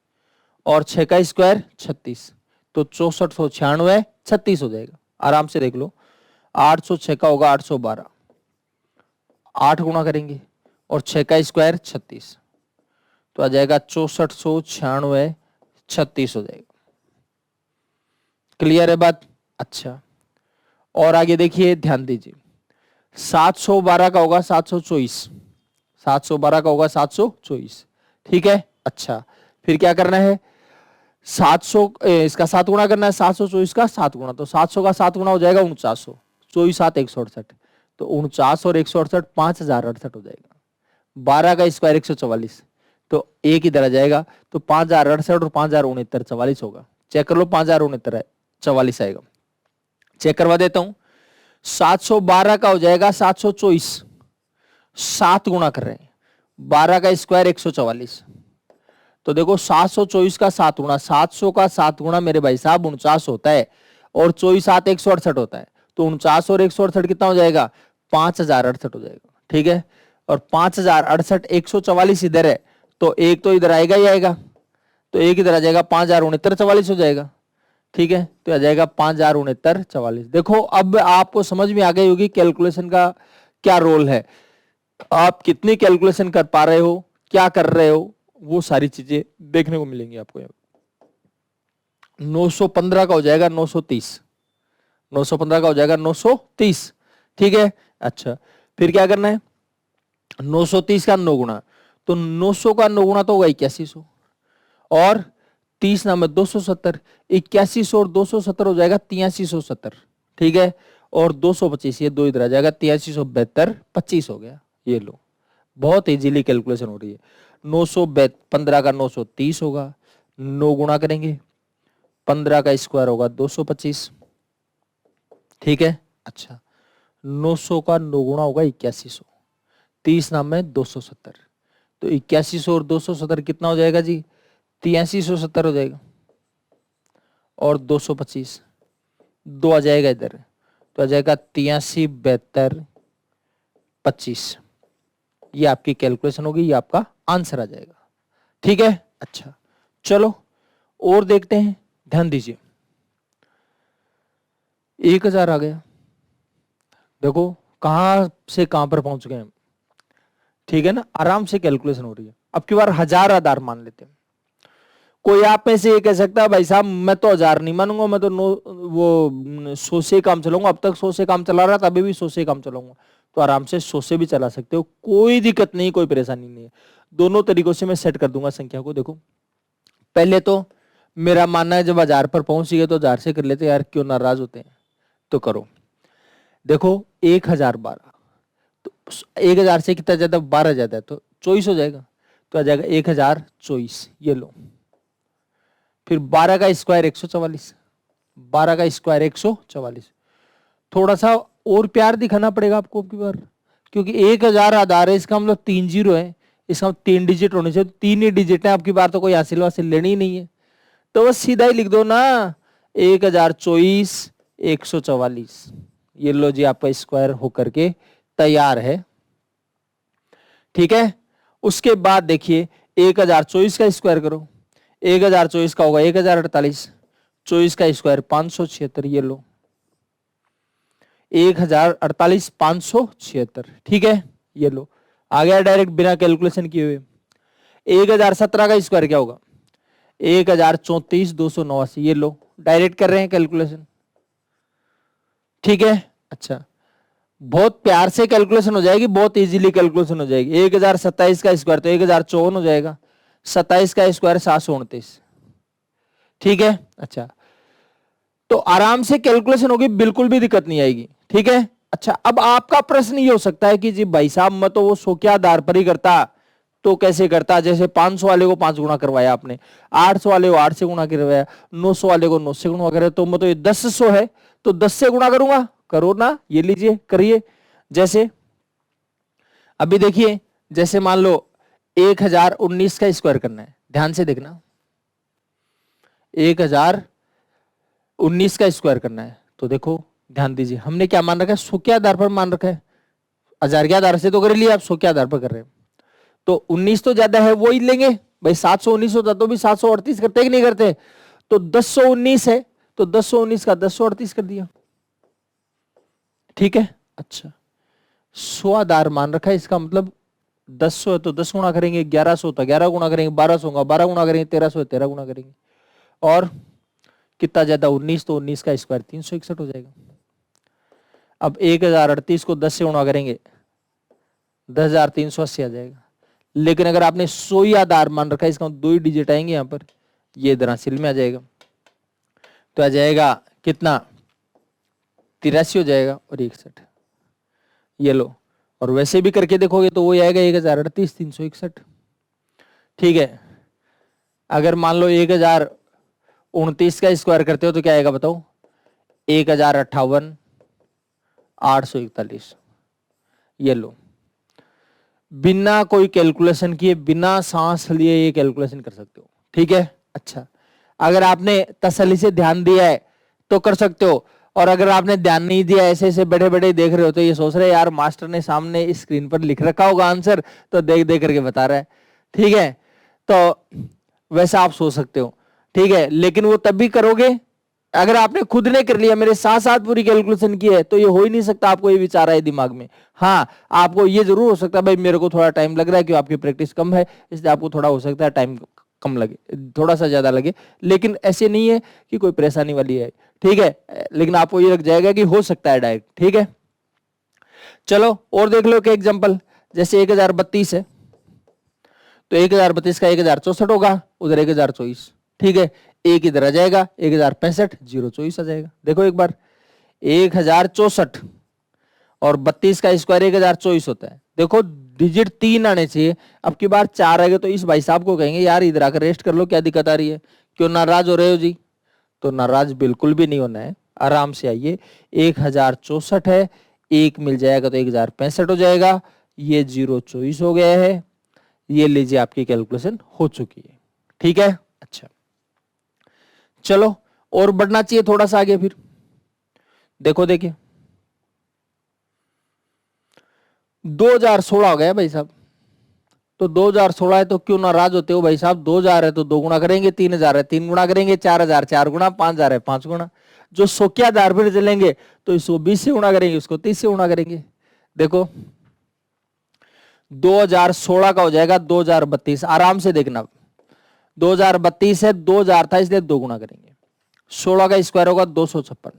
A: और 6 का स्क्वायर 36 तो 6496 36 हो जाएगा। आराम से देख लो, 806 का होगा 812, 8 गुणा करेंगे और 6 का स्क्वायर 36 तो आ जाएगा 6496 36 हो जाएगा। क्लियर है बात? अच्छा और आगे देखिए, ध्यान दीजिए। 712 का होगा 724। 712 का होगा 724। ठीक है, अच्छा फिर क्या करना है? 700 इसका 7 गुणा करना है, 724 का 7 गुणा तो 700 का 7 गुणा हो जाएगा 4900। 24 7 168 तो 49 और 168 5068 हो जाएगा। 12 का स्क्वायर 144 तो एक इधर आ जाएगा तो 5068 और 5069 44 होगा। चेक कर लो, 5069 44 आएगा। चेक करवा देता हूं। 712 का हो जाएगा 724, 7 गुणा कर रहे हैं, 12 का स्क्वायर 144 तो देखो 724 का 7 गुणा, 700 का 7 गुणा मेरे भाई साहब 49 होता है और 24 7 168 होता है तो 49 और 168 कितना हो जाएगा? 5068 हो जाएगा। ठीक है, और 5068 144 इधर है तो एक तो इधर आएगा ही आएगा तो एक इधर आ जाएगा 5069 44 हो जाएगा। ठीक है, तो आ जाएगा 5069 44। देखो अब आपको समझ में आ गई होगी कैलकुलेशन का क्या रोल है, आप कितनी कैलकुलेशन कर पा रहे हो, क्या कर रहे हो, वो सारी चीजें देखने को मिलेंगी आपको। 915 का हो जाएगा 930। 915 का हो जाएगा 930। ठीक है, अच्छा फिर क्या करना है, 930 का 9 गुना, तो 900 का 9 गुना तो होगा 8100, और 30 नाम में 270, 8100 और 270 हो जाएगा 8370, ठीक है, और 225 ये 2 इधर आ जाएगा, 8372, 25 हो गया। ये लो, बहुत इजीली कैलकुलेशन हो रही है। 915 का 930 होगा, 9 गुणा करेंगे, 15 का स्क्वायर होगा 225, ठीक है। अच्छा, 900 का 9 गुणा होगा 8100, 30 नाम में 270, तो 8100 और 270 कितना हो जाएगा जी, 8370 हो जाएगा, और 225 2 आ जाएगा इधर, तो आ जाएगा 83 72 25। ये आपकी कैलकुलेशन होगी, ये आपका आंसर आ जाएगा, ठीक है। अच्छा चलो और देखते हैं, ध्यान दीजिए, 1000 आ गया, देखो कहां से कहां पर पहुंच गए हम, ठीक है ना, आराम से कैलकुलेशन हो रही है। अब की बार 1000 आधार मान लेते हैं। कोई आप में से ये कह सकता है भाई साहब मैं तो 1000 नहीं मानूंगा, मैं तो 100 से काम चलाऊंगा, अब तक 100 से काम चला रहा था, अभी भी 100 से काम चलाऊंगा। तो आराम से 100 से भी चला सकते हो, कोई दिक्कत नहीं, कोई परेशानी नहीं है। दोनों तरीकों से मैं सेट कर दूंगा संख्या को। देखो पहले तो मेरा मानना है जब 1000 पर पहुंच गए तो 1000 से कर लेते, यार क्यों नाराज होते हैं, तो करो। देखो 1012, तो 1000 से कितना ज्यादा, 12 ज्यादा है, तो 24 हो जाएगा, तो आ जाएगा 1024, ये लो। फिर 12 का स्क्वायर 144, 12 का स्क्वायर 144। थोड़ा सा और प्यार दिखाना पड़ेगा आपको की बार, क्योंकि 1000 आधार है, इसका मतलब 3 जीरो है, इसका 3 डिजिट होने चाहिए, 3 ही डिजिट है आपकी बार, तो कोई हासिल वासिल लेनी ही नहीं है, तो बस सीधा ही लिख दो ना 1024 144। ये लो जी, आपका स्क्वायर होकर के तैयार है, ठीक है। उसके बाद देखिए 1024 का स्क्वायर करो, 1024 का होगा 1048, 24 का स्क्वायर 576, ये लो 1048 576, ठीक है, ये लो आ गया डायरेक्ट बिना कैलकुलेशन किए हुए। 1017 का स्क्वायर क्या होगा, 1034 289, ये लो डायरेक्ट कर रहे हैं कैलकुलेशन, ठीक है। अच्छा, बहुत प्यार से कैलकुलेशन हो जाएगी, बहुत इजीली कैलकुलेशन हो जाएगी। 1027 का स्क्वायर तो 1054 हो जाएगा, 27 का स्क्वायर 729, ठीक है। अच्छा, तो आराम से कैलकुलेशन होगी, बिल्कुल भी दिक्कत नहीं आएगी, ठीक है। अच्छा, अब आपका प्रश्न ये हो सकता है कि जी भाई साहब मैं तो वो 100 के आधार पर ही करता, तो कैसे करता, जैसे 500 वाले को 5 गुना करवाया आपने, 800 वाले को 8 से गुणा करवाया, 900 वाले को 9 से गुणा करे, तो मैं तो ये 1000 है तो 10 से गुणा करूंगा, करो ना, ये लीजिए करिए। जैसे अभी देखिए, जैसे मान लो 1019 का स्क्वायर करना है, ध्यान से देखना, 1019 का स्क्वायर करना है, तो देखो ध्यान दीजिए, हमने क्या मान रखा है, 100 के आधार पर मान रखा है, 1000 के आधार से तो कर लिया, आप 100 के आधार पर कर रहे हैं, तो 19 तो ज्यादा है वो ही लेंगे भाई, 719 होता तो भी 738 करते कि नहीं करते, तो 1019 है तो 1019 का 1038 कर दिया, ठीक है। अच्छा, 100 आधार मान रखा है, इसका मतलब 1000 है तो 10 गुणा करेंगे, 1100 तो 11 गुणा करेंगे, 1200 का 12 गुणा करेंगे, 1300 13 गुणा करेंगे, और कितना ज्यादा 19, तो 19 का स्क्वायर 361 हो जाएगा। अब 1038 को 10 से गुणा करेंगे, 10,380 आ जाएगा। लेकिन अगर आपने 100 ही आधार मान रखा है, इसका 2 ही डिजिट आएंगे यहाँ पर, ये इधर हासिल में आ जाएगा, तो आ जाएगा कितना 83 हो जाएगा और 61, ये लो। और वैसे भी करके देखोगे तो वो आएगा 1038 361, ठीक है। अगर मान लो 1029 का स्क्वायर करते हो तो क्या आएगा बताओ, 1058 841, ये लो। बिना कोई कैलकुलेशन किए, बिना सांस लिए ये कैलकुलेशन कर सकते हो, ठीक है। अच्छा, अगर आपने तसल्ली से ध्यान दिया है तो कर सकते हो, और अगर आपने ध्यान नहीं दिया, ऐसे ऐसे बड़े बड़े देख रहे हो, तो ये सोच रहे यार मास्टर ने सामने स्क्रीन पर लिख रखा होगा आंसर, तो देख देख करके बता रहा है, ठीक है। तो वैसा आप सोच सकते हो, ठीक है, लेकिन वो तब भी करोगे अगर आपने खुद ने कर लिया, मेरे साथ साथ पूरी कैलकुलेशन की है, तो ये हो ही नहीं सकता। आपको ये विचार है दिमाग में, हाँ आपको ये जरूर हो सकता है भाई मेरे को थोड़ा टाइम लग रहा है, कि आपकी प्रैक्टिस कम है, इसलिए आपको थोड़ा हो सकता है टाइम कम लगे, थोड़ा सा ज्यादा लगे, लेकिन ऐसे नहीं है कि कोई परेशानी वाली है, ठीक है। लेकिन आपको ये लग जाएगा कि हो सकता है डायरेक्ट, ठीक है। चलो और देख लो कि एग्जांपल, जैसे 1032 है तो 1032 का 1064 होगा, उधर 1024, ठीक है, एक इधर आ जाएगा 1065, 024 आ जाएगा। देखो एक बार, 1064 और 32 का स्क्वायर 1024 होता है। देखो डिजिट 3 आने चाहिए, अब की बार 4 आ गए तो इस भाई साहब को कहेंगे यार इधर आकर रेस्ट कर लो, क्या दिक्कत आ रही है, क्यों नाराज हो रहे हो जी? तो नाराज बिल्कुल भी नहीं होना है, आराम से आइए। 1064 है, एक मिल जाएगा तो 1065 हो जाएगा, ये 024 हो गया है। ये लीजिए आपकी कैलकुलेशन हो चुकी है, ठीक है। अच्छा चलो और बढ़ना चाहिए थोड़ा सा आगे, फिर देखो देखिए 2016 हो गया भाई साहब, तो 2016 है तो क्यों नाराज होते हो भाई साहब? 2000 है तो 2 गुना करेंगे, 3000 है 3 गुना करेंगे, 4000 4 गुना, 5000 है 5 गुना, जो 100 के आधार पर चलेंगे तो इसको 20 से गुना करेंगे, उसको 30 से गुना करेंगे। देखो 2016 का हो जाएगा 2032, आराम से देखना, 2032 है, 2000 था इसलिए 2 गुना करेंगे, 16 का स्क्वायर होगा 256।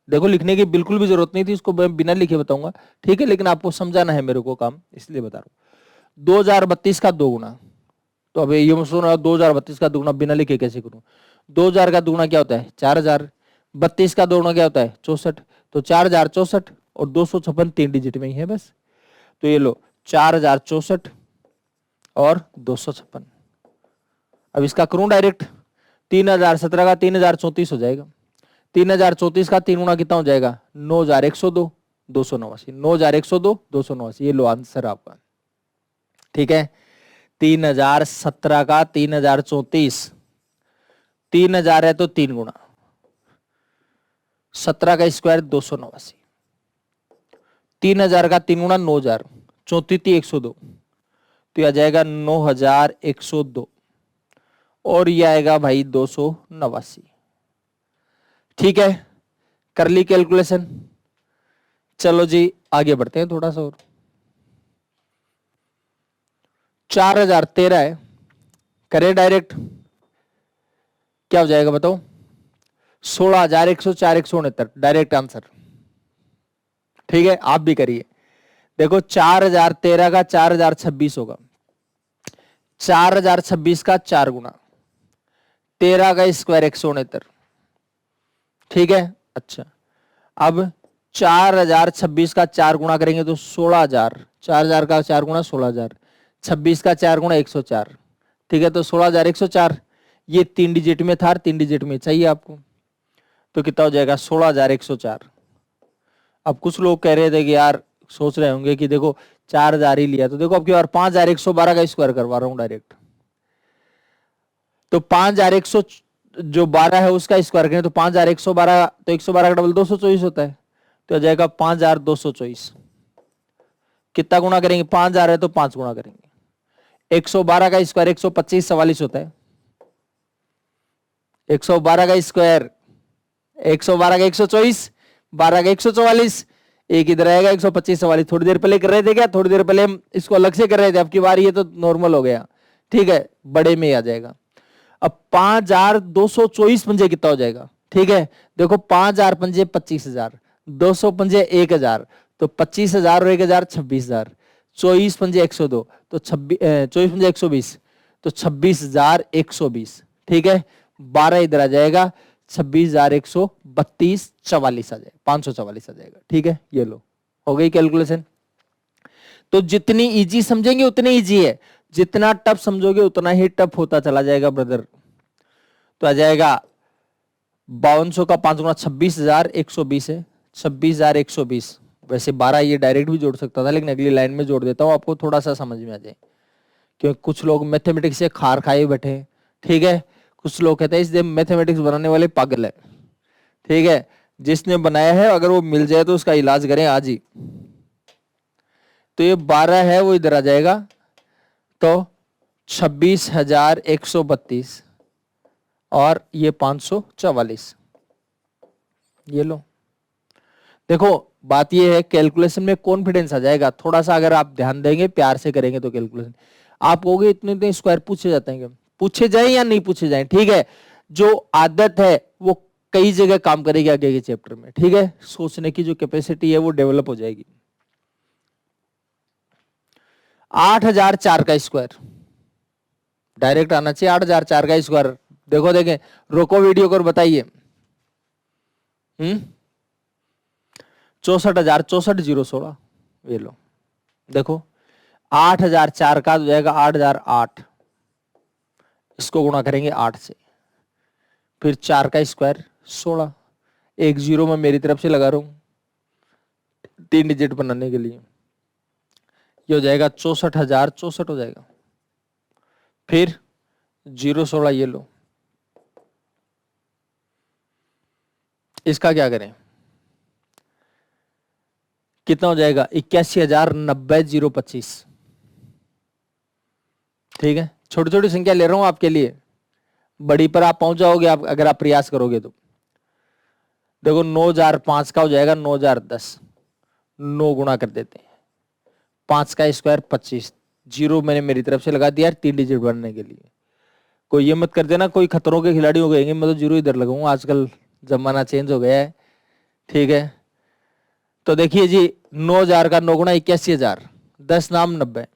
A: देखो लिखने की बिल्कुल भी जरूरत नहीं थी, इसको मैं बिना लिखे बताऊंगा, ठीक है, लेकिन आपको समझाना है मेरे को काम, इसलिए बता रहा हूं। 2032 का 2 गुना, तो अब ये सुनो 2032 का दुगुना बिना लिखे कैसे करूं? 2000 का दुगुना क्या होता है? 4000, 32 का दुगुना क्या होता है? 64, तो 4064 और 256 3 डिजिट में ही है बस। तो ये लो 4064 और 256। अब इसका करूं डायरेक्ट, 3017 का 3034 हो जाएगा, 3034 का 3 गुना कितना हो जाएगा? 9102, 289, 9102 289, ये लो आंसर आपका, ठीक है। 3017 का 3034, 3000 है तो 3 गुना, 17 का स्क्वायर 289, 3000 का 3 गुना 9000, 34 102, तो आ जाएगा 9102 और ये आएगा भाई 289, ठीक है। कर ली कैलकुलेशन। चलो जी आगे बढ़ते हैं थोड़ा सा और। 4013 है, करें डायरेक्ट, क्या हो जाएगा बताओ? 16,104 169, डायरेक्ट आंसर, ठीक है। आप भी करिए, देखो 4013 का 4026 होगा, 4026 का 4 गुना, 13 का स्क्वायर 169, ठीक है। अच्छा अब 4026 का 4 गुना करेंगे तो 16,000, 4000 का 4 गुना 16,000, 26 का 4 गुना 104, ठीक है, तो 16,104, ये 3 डिजिट में था, 3 डिजिट में चाहिए आपको, तो कितना हो जाएगा? 16,104। अब कुछ लोग कह रहे थे कि यार सोच रहे होंगे कि देखो 4000 ही लिया, तो देखो अब की बार 5112 का स्क्वायर करवा रहा हूं डायरेक्ट, तो 5100 जो 12 है उसका स्क्वायर करें तो 5112, तो 112 का डबल 224 होता है, तो आ जाएगा 5224। कितना गुना करेंगे? 5000 है तो 5 गुना करेंगे, 112 का स्क्वायर 125 44 होता है, 112 का स्क्वायर 112 का 124, 12 का 144, एक इधर आएगा 125 44। थोड़ी देर पहले कर रहे थे क्या? थोड़ी देर पहले हम इसको अलग से कर रहे थे, अब की बार ये तो नॉर्मल हो गया, ठीक है, बड़े में आ जाएगा। अब 5224 पंजे कितना हो जाएगा? ठीक है, देखो 5000 पंजे 25,000, 200 पंजे 1000, तो 25,000 और 1000 26,000, 24 पंजे 102, तो 24 पंजे 120, तो 26,120, ठीक है। 12 इधर आ जाएगा, 26,132 44 आ जाएगा, 544 आ जाएगा, ठीक है। ये लो हो गई कैलकुलेशन। तो जितनी इजी समझेंगे उतनी इजी है, जितना टफ समझोगे उतना ही टफ होता चला जाएगा ब्रदर। तो आ जाएगा 5200 का 5 गुना 26,120 है, 26,120। वैसे 12 ये डायरेक्ट भी जोड़ सकता था, लेकिन अगली लाइन में जोड़ देता हूं, आपको थोड़ा सा समझ में आ जाए, क्योंकि कुछ लोग मैथमेटिक्स से खार खाए बैठे हैं, ठीक है। कुछ लोग कहते हैं इसलिए मैथमेटिक्स बनाने वाले पागल है, ठीक है। जिसने बनाया है अगर वो मिल जाए तो उसका इलाज करें आज ही। तो ये 12 है वो इधर आ जाएगा, तो 26,132 और ये 544, ये लो। देखो बात ये है, कैलकुलेशन में कॉन्फिडेंस आ जाएगा थोड़ा सा, अगर आप ध्यान देंगे प्यार से करेंगे तो कैलकुलेशन। आप कहोगे इतने इतने स्क्वायर पूछे जाते हैं, पूछे जाए या नहीं पूछे जाए, ठीक है। जो आदत है वो कई जगह काम करेगी आगे के चैप्टर में, ठीक है। सोचने की जो कैपेसिटी है वो डेवलप हो जाएगी, 8004 का स्क्वायर डायरेक्ट आना चाहिए। 8004 का स्क्वायर देखो, देखें, रोको वीडियो को और बताइए। 64,064,016 ये लो, देखो 8004 का हो जाएगा 8008, इसको गुणा करेंगे 8 से, फिर 4 का स्क्वायर 16, एक जीरो में मेरी तरफ से लगा रहा हूं 3 डिजिट बनाने के लिए, ये हो जाएगा 64,064 हो जाएगा, फिर 016 ये लो, इसका क्या करें, कितना हो जाएगा 81,090,025। ठीक है, छोटी छोटी संख्या ले रहा हूं आपके लिए, बड़ी पर आप पहुंच जाओगे आप अगर आप प्रयास करोगे तो। देखो 9,005 का हो जाएगा 9,010, 9 गुणा कर देते हैं, 5 का स्क्वायर 25, जीरो मैंने मेरी तरफ से लगा दिया 3 डिजिट बनने के लिए। कोई ये मत कर देना कोई खतरों के खिलाड़ी हो गए, मैं तो जीरो इधर लगाऊंगा, आजकल जमाना चेंज हो गया है। ठीक है, तो देखिए जी 9,000 का 9 गुणा 81,000, 10 नाम 90,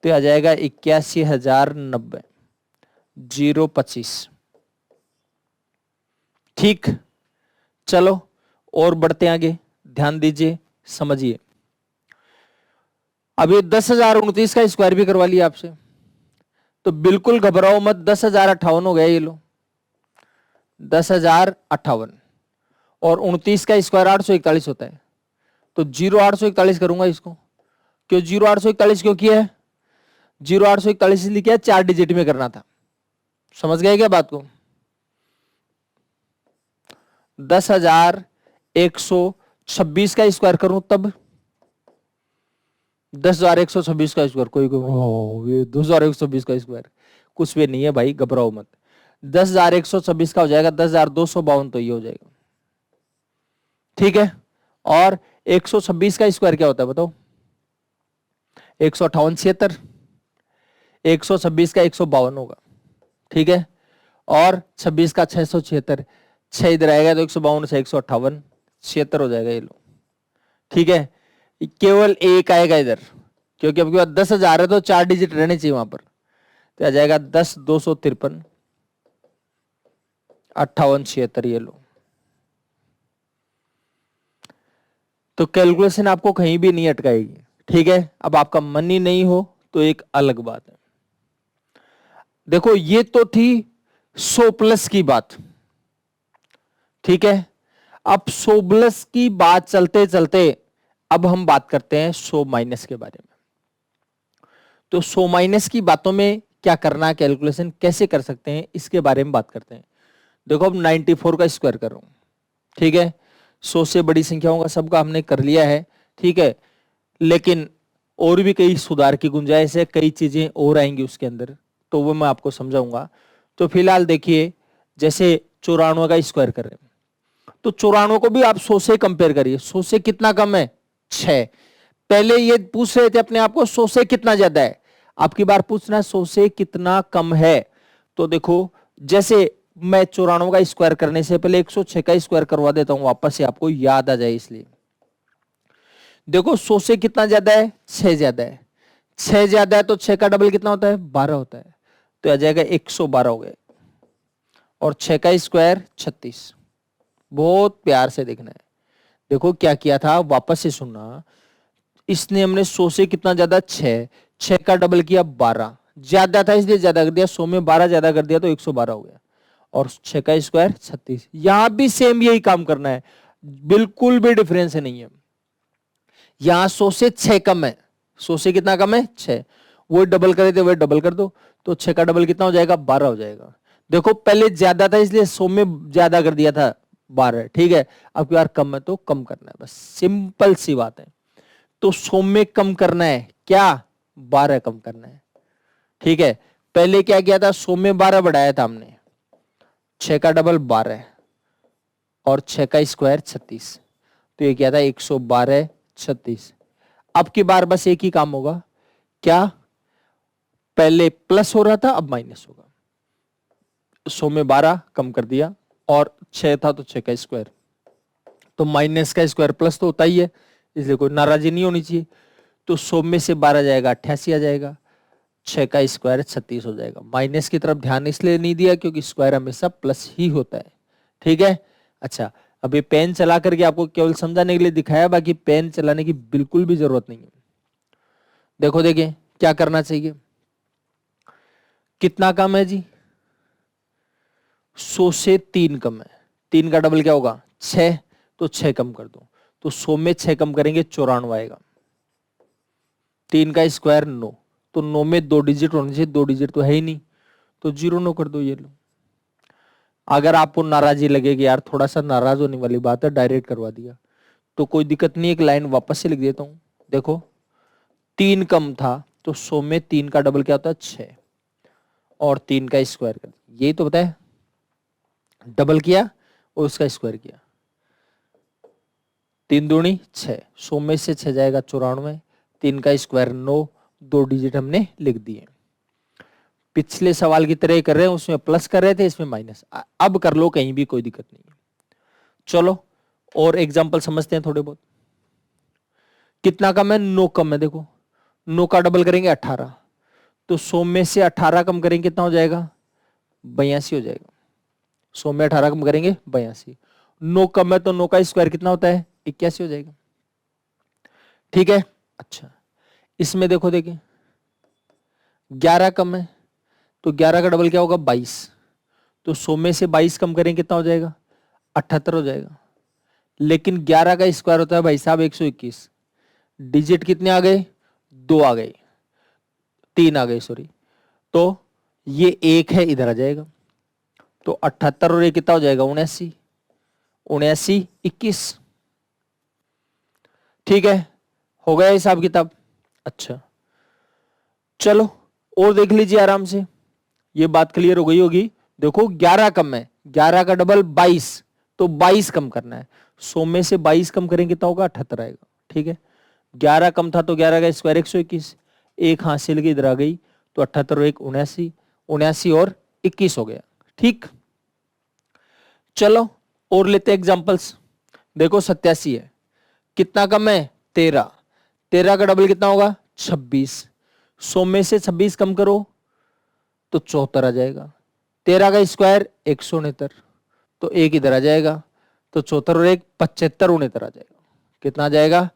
A: तो आ जाएगा 81,090, 025। ठीक, चलो और बढ़ते आगे, ध्यान दीजिए, समझिए। अब ये 10,029 का स्क्वायर भी करवा लिया आपसे, तो बिल्कुल घबराओ मत, 10,058 हो गया ये लो, 10,058, और 29 का स्क्वायर 841 होता है, तो 0,841 करूंगा इसको। क्यों 0,841 क्यों किया है, 0,841 इसलिए किया 4 डिजिट में करना था। समझ गए क्या बात को। 10,126 का स्क्वायर करूं तब 10,126 का स्क्वायर, कोई ये 10,126 का स्क्वायर कुछ भी नहीं है भाई, घबराओ मत। 10,126 का हो जाएगा 10,252, तो ये हो जाएगा। ठीक है, और 126 का स्क्वायर क्या होता है बताओ, 158 76, 126 का 152 होगा। ठीक है, और 26 का 676, 6 इधर आएगा तो 152 से 158, 76 हो जाएगा ये लो। ठीक है, केवल एक आएगा इधर, क्योंकि आपके पास 10,000 है तो 4 डिजिट रहने चाहिए वहां पर, तो आ जाएगा 10,253, 58 76 ये लो। तो कैलकुलेशन आपको कहीं भी नहीं अटकाएगी। ठीक है, अब आपका मन ही नहीं हो तो एक अलग बात है। देखो ये तो थी 100 प्लस की बात। ठीक है, अब 100 प्लस की बात चलते चलते अब हम बात करते हैं 100 माइनस के बारे में। तो 100 माइनस की बातों में क्या करना है, कैलकुलेशन कैसे कर सकते हैं, इसके बारे में बात करते हैं। देखो अब 94 का स्क्वायर कर रहा हूं। ठीक है, 100 से बड़ी संख्याओं का सबका हमने कर लिया है। ठीक है, लेकिन और भी कई सुधार की गुंजाइश है, कई चीजें और आएंगी उसके अंदर, तो वो मैं आपको समझाऊंगा। तो फिलहाल देखिए, जैसे 94 का स्क्वायर कर रहे हैं, तो 94 को भी आप 100 से कंपेयर करिए। 100 से कितना कम है, 6। पहले ये पूछ रहे थे अपने आप को 100 से कितना ज्यादा है, आपकी बार पूछना है 100 से कितना कम है। तो देखो, जैसे मैं 94 का स्क्वायर करने से पहले 106 का स्क्वायर करवा देता हूं वापस से, आपको याद आ जाए इसलिए। देखो 100 से कितना ज्यादा है, 6 ज्यादा है। 6 ज्यादा है तो 6 का डबल कितना होता है, 12 होता है, तो आ जाएगा 112 हो गए। और 6 का स्क्वायर 36। बहुत प्यार से देखना है। देखो क्या किया था, वापस से सुनना, इसने हमने 100 से कितना ज्यादा, 6, 6 का डबल किया 12, ज्यादा था इसलिए ज्यादा कर दिया, 100 में 12 ज्यादा कर दिया तो 112 हो गया, और 6 का स्क्वायर 36। यहां भी सेम यही काम करना है, बिल्कुल भी डिफरेंस नहीं है। यहां 100 से 6 कम है, 100 से कितना कम है, 6, वो डबल करे थे वही डबल कर दो, तो 6 का डबल कितना हो जाएगा, 12 हो जाएगा। देखो पहले ज्यादा था इसलिए 100 में ज्यादा कर दिया था 12। ठीक है, अब यार कम है तो कम करना है, बस सिंपल सी बात है। तो 100 में कम करना है क्या, 12 कम करना है। ठीक है, पहले क्या किया था, 100 में 12 बढ़ाया था हमने, 6 का डबल 12 और 6 का स्क्वायर 36, तो ये क्या था 112 36। अब की बार बस एक ही काम होगा, क्या, पहले प्लस हो रहा था अब माइनस होगा। 100 में 12 कम कर दिया, और 6 था तो 6 का स्क्वायर, तो माइनस का स्क्वायर प्लस तो होता ही है, इसलिए कोई नाराजगी नहीं होनी चाहिए। तो 100 में से 12 जाएगा 88 आ जाएगा, 6 का स्क्वायर 36 हो जाएगा। माइनस की तरफ ध्यान इसलिए नहीं दिया क्योंकि स्क्वायर हमेशा प्लस ही होता है, ठीक है। अच्छा, अब ये पेन चला करके आपको केवल समझाने के लिए दिखाया, बाकी पेन चलाने की बिल्कुल भी जरूरत नहीं है। देखो देखिए क्या करना चाहिए, कितना कम है जी, 100 से 3 कम है, 3 का डबल क्या होगा 6, तो 6 कम कर दो, तो 100 में 6 कम करेंगे 94 आएगा। 3 का स्क्वायर 9, तो 9 में 2 डिजिट होने चाहिए, 2 डिजिट तो है ही नहीं, तो 0 9 कर दो। ये लो, अगर आपको नाराजगी लगेगी यार थोड़ा सा नाराज होने वाली बात है, डायरेक्ट करवा दिया तो कोई दिक्कत नहीं, एक लाइन वापस से लिख देता हूं। देखो 3 कम था, तो 100 में 3 का डबल क्या होता है 6, और 3 का स्क्वायर कर, यही तो बताया, डबल किया और उसका स्क्वायर किया, 3 दूनी 6, 100 में से 6 जाएगा 94, 3 का स्क्वायर 9, 2 डिजिट हमने लिख दिए। पिछले सवाल की तरह कर रहे हैं, उसमें प्लस कर रहे थे, इसमें माइनस, अब कर लो कहीं भी कोई दिक्कत नहीं है। चलो और एग्जांपल समझते हैं थोड़े बहुत। कितना कम है 9 कम है, देखो 9 का डबल करेंगे 18, तो 100 में से 18 कम करेंगे कितना हो जाएगा 82 हो जाएगा। 100 में 18 कम करेंगे 82, 9 कम है तो 9 का स्क्वायर कितना होता है 81 हो जाएगा, ठीक है। अच्छा, इसमें देखो देखिए 11 कम है, तो 11 का डबल क्या होगा 22, तो 100 में से 22 कम करेंगे कितना हो जाएगा 78 हो जाएगा। लेकिन 11 का स्क्वायर होता है भाई साहब 121, डिजिट कितने आ गए 2 आ गए, 3 आ गए सॉरी, तो ये 1 है इधर आ जाएगा, तो 78 और ये कितना हो जाएगा 79, 79 21, ठीक है, हो गया हिसाब किताब। अच्छा चलो और देख लीजिए आराम से, ये बात क्लियर हो गई होगी। देखो 11 कम है, 11 का डबल 22, तो 22 कम करना है, 100 में से 22 कम करेंगे कितना होगा 78 आएगा, ठीक है। 11 कम था तो 11 का स्क्वायर 121, एक हासिल की इधर आ गई, तो 78 और 1 79, 79 और 21 हो गया, ठीक। चलो और लेते एग्जांपल्स। देखो 87 है, कितना कम है 13, 13 का डबल कितना होगा 26, 100 में से 26 कम करो तो 74 आ जाएगा, 13 का स्क्वायर 169, तो एक इधर आ जाएगा, तो 74 और 1 75 69 आ जाएगा, कितना आ जाएगा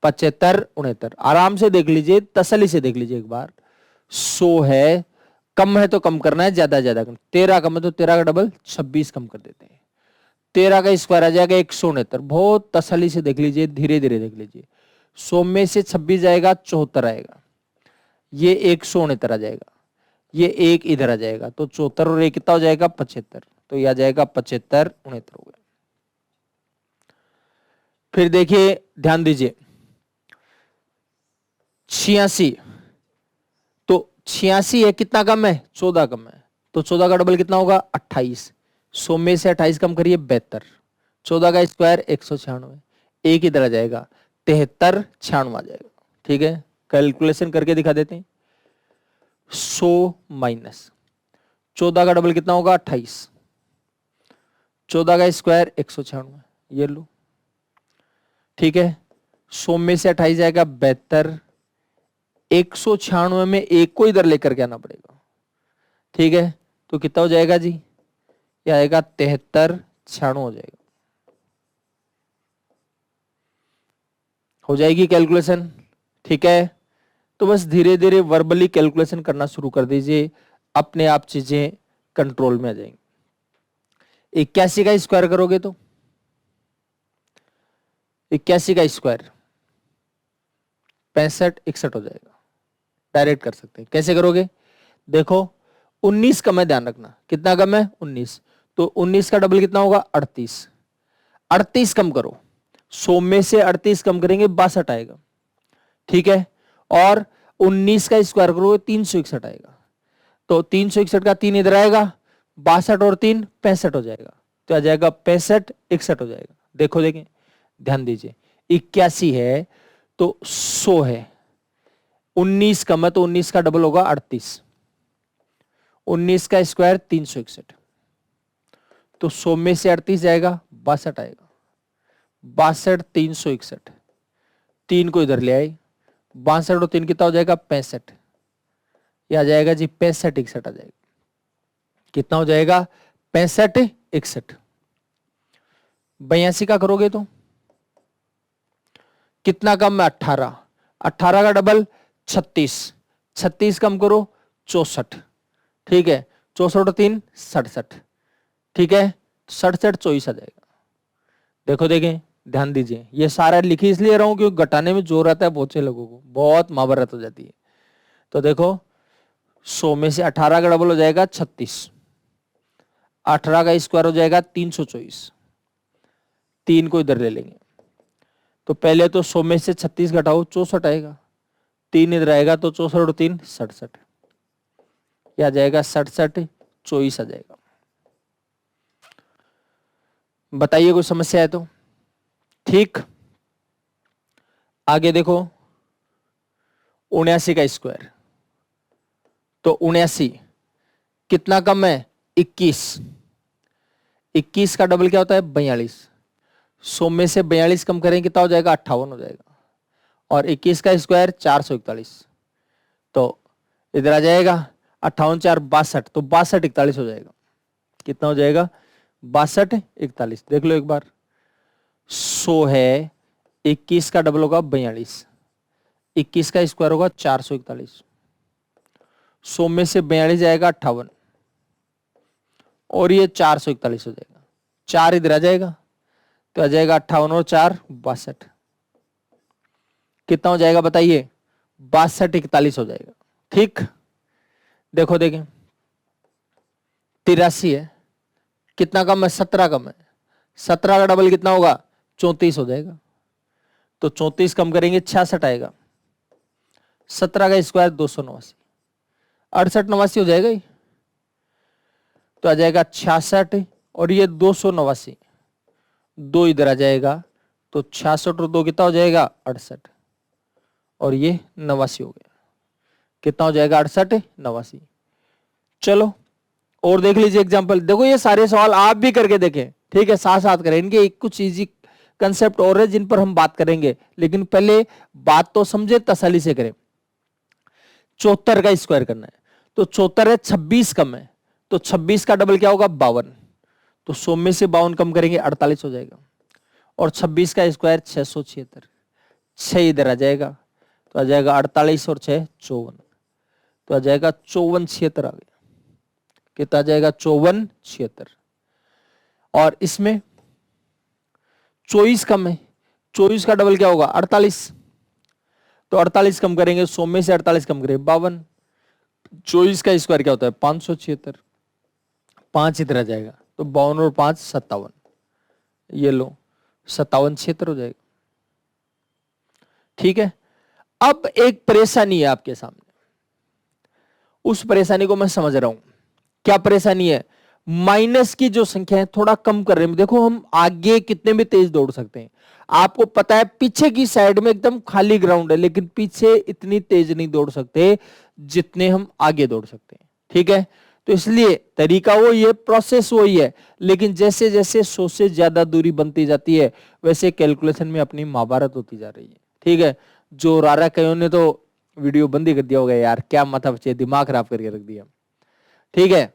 A: 75 69। आराम से देख लीजिए, तसल्ली से देख लीजिए एक बार, 100 है, कम है तो कम करना है, ज्यादा ज्यादा कम, 13 कम है तो 13 का डबल 26 कम कर देते हैं, 13 का स्क्वायर आ जाएगा 169। बहुत तसल्ली से देख लीजिए, धीरे धीरे देख लीजिए, 100 में से 26 जाएगा 74 आएगा, ये 169 आ जाएगा, ये एक इधर आ जाएगा, तो 74 और एक कितना हो जाएगा 75, तो यह आ जाएगा 75 69 हो गया। फिर देखिए ध्यान दीजिए 86, तो 86 है, कितना कम है 14 कम है, तो 14 का डबल कितना होगा 28, 100 में से 28 कम करिए 72, 14 का स्क्वायर 196, एक इधर आ जाएगा 73 96 आ जाएगा, ठीक है। कैलकुलेशन करके दिखा देते हैं, 100 माइनस 14 का डबल कितना होगा 28, 14 का स्क्वायर 196, ये लो, ठीक है। 100 में से 28 जाएगा 72, 196 में एक को इधर लेकर के आना पड़ेगा, ठीक है, तो कितना हो जाएगा जी, ये आएगा 73 96 हो जाएगा, हो जाएगी कैलकुलेशन, ठीक है। तो बस धीरे धीरे वर्बली कैलकुलेशन करना शुरू कर दीजिए, अपने आप चीजें कंट्रोल में आ जाएंगी। 81 का स्क्वायर करोगे तो 81 का स्क्वायर 65 61 हो जाएगा, डायरेक्ट कर सकते हैं। कैसे करोगे, देखो 19 कम है, ध्यान रखना कितना कम है 19, तो 19 का डबल कितना होगा 38, 38 कम करो, 100 में से 38 कम करेंगे 62 आएगा, ठीक है। और 19 का स्क्वायर करोगे 361 आएगा, तो 361 का 3 इधर आएगा, 62 और 3 65 हो जाएगा, तो आ जाएगा 65 61 हो जाएगा। देखो देखें ध्यान दीजिए, 81 है तो 100 है, 19 कम है तो 19 का डबल होगा 38, 19 का स्क्वायर 361, तो 100 में से 38 जाएगा 62 आएगा, 62 361, 3 को इधर ले आए, 62 और 3 कितना हो जाएगा 65, ये आ जाएगा जी 65 61 आ जाएगा। कितना हो जाएगा 65 61। 82 का करोगे तो कितना कम है 18, 18 का डबल 36, 36 कम करो 64, ठीक है 64 और 3 67, ठीक है 67 24 आ जाएगा। देखो देखें, ध्यान दीजिए, ये सारा लिखी इसलिए रहा हूं क्योंकि घटाने में जोर आता है बहुत से लोगों को, बहुत महाभारत हो जाती है। तो देखो 100 में से 18 का डबल हो जाएगा 36, 18 का स्क्वायर हो जाएगा 324, 3 को इधर ले लेंगे तो पहले तो 100 में से 36 घटाओ 64 आएगा, 3 इधर आएगा तो 64 और 3 67, यह आ जाएगा 67 24 आ जाएगा। बताइए कोई समस्या है तो। ठीक, आगे देखो 79 का स्क्वायर, तो 79 कितना कम है 21, 21 का डबल क्या होता है 42, 100 में से 42 कम करेंगे कितना हो जाएगा 58 हो जाएगा, और 21 का स्क्वायर 441, तो इधर आ जाएगा 58 4 62, तो 62 41 हो जाएगा। कितना हो जाएगा 62 41, देख लो एक बार, 100 है, 21 का डबल होगा 42, 21 का स्क्वायर होगा 441, 100 में से 42 जाएगा 58 और ये 441 हो जाएगा, 4 इधर आ जाएगा तो आ जाएगा 58 और 4 62, कितना हो जाएगा बताइए 62 41 हो जाएगा। ठीक, देखो देखें 83 है, कितना कम है 17 कम है, 17 का डबल कितना होगा 34 हो जाएगा, तो 34 कम करेंगे 66 आएगा, 17 का स्क्वायर 289, 68 89 हो जाएगा ही, तो आ जाएगा 66 और ये 289, 2 इधर आ जाएगा तो 66 और 2 कितना हो जाएगा 68 और ये 89 हो गया। कितना हो जाएगा 68 89। चलो और देख लीजिए एग्जांपल, देखो ये सारे सवाल आप भी करके देखें, ठीक है, साथ साथ करें, इनके कुछ इजी कंसेप्ट और है जिन पर हम बात करेंगे, लेकिन पहले बात तो समझे, तसल्ली से करें। 74 का स्क्वायर करना है, तो 74 है 26 कम है, तो 26 का डबल क्या होगा 52, तो 100 में से 52 कम करेंगे 48 हो जाएगा, और 26 का स्क्वायर 676, 6 इधर आ जाएगा तो आ जाएगा 48 और 6 54, तो आ जाएगा 54 76 आ गया। कितना आ जाएगा 54 76, और इसमें 24 कम है, 24 का डबल क्या होगा 48, तो 48 कम करेंगे 100 में से 48 कम करेंगे 52, 24 का स्क्वायर क्या होता है 576, 5 इधर आ जाएगा तो 52 और 5 57, ये लो 57 76 हो जाएगा। ठीक है, अब एक परेशानी है आपके सामने, उस परेशानी को मैं समझ रहा हूं। क्या परेशानी है, माइनस की जो संख्या है थोड़ा कम कर रहे हैं। देखो हम आगे कितने भी तेज दौड़ सकते हैं, आपको पता है पीछे की साइड में एकदम खाली ग्राउंड है, लेकिन पीछे इतनी तेज नहीं दौड़ सकते जितने हम आगे दौड़ सकते हैं। ठीक है, तो इसलिए तरीका वही है, प्रोसेस वही है, लेकिन जैसे जैसे 100 से ज्यादा दूरी बनती जाती है वैसे कैलकुलेशन में अपनी महाभारत होती जा रही है। ठीक है, जो रारा कयो ने तो वीडियो बंद ही कर दिया होगा, यार क्या माथा बचे, दिमाग खराब करके रख दिया। ठीक है,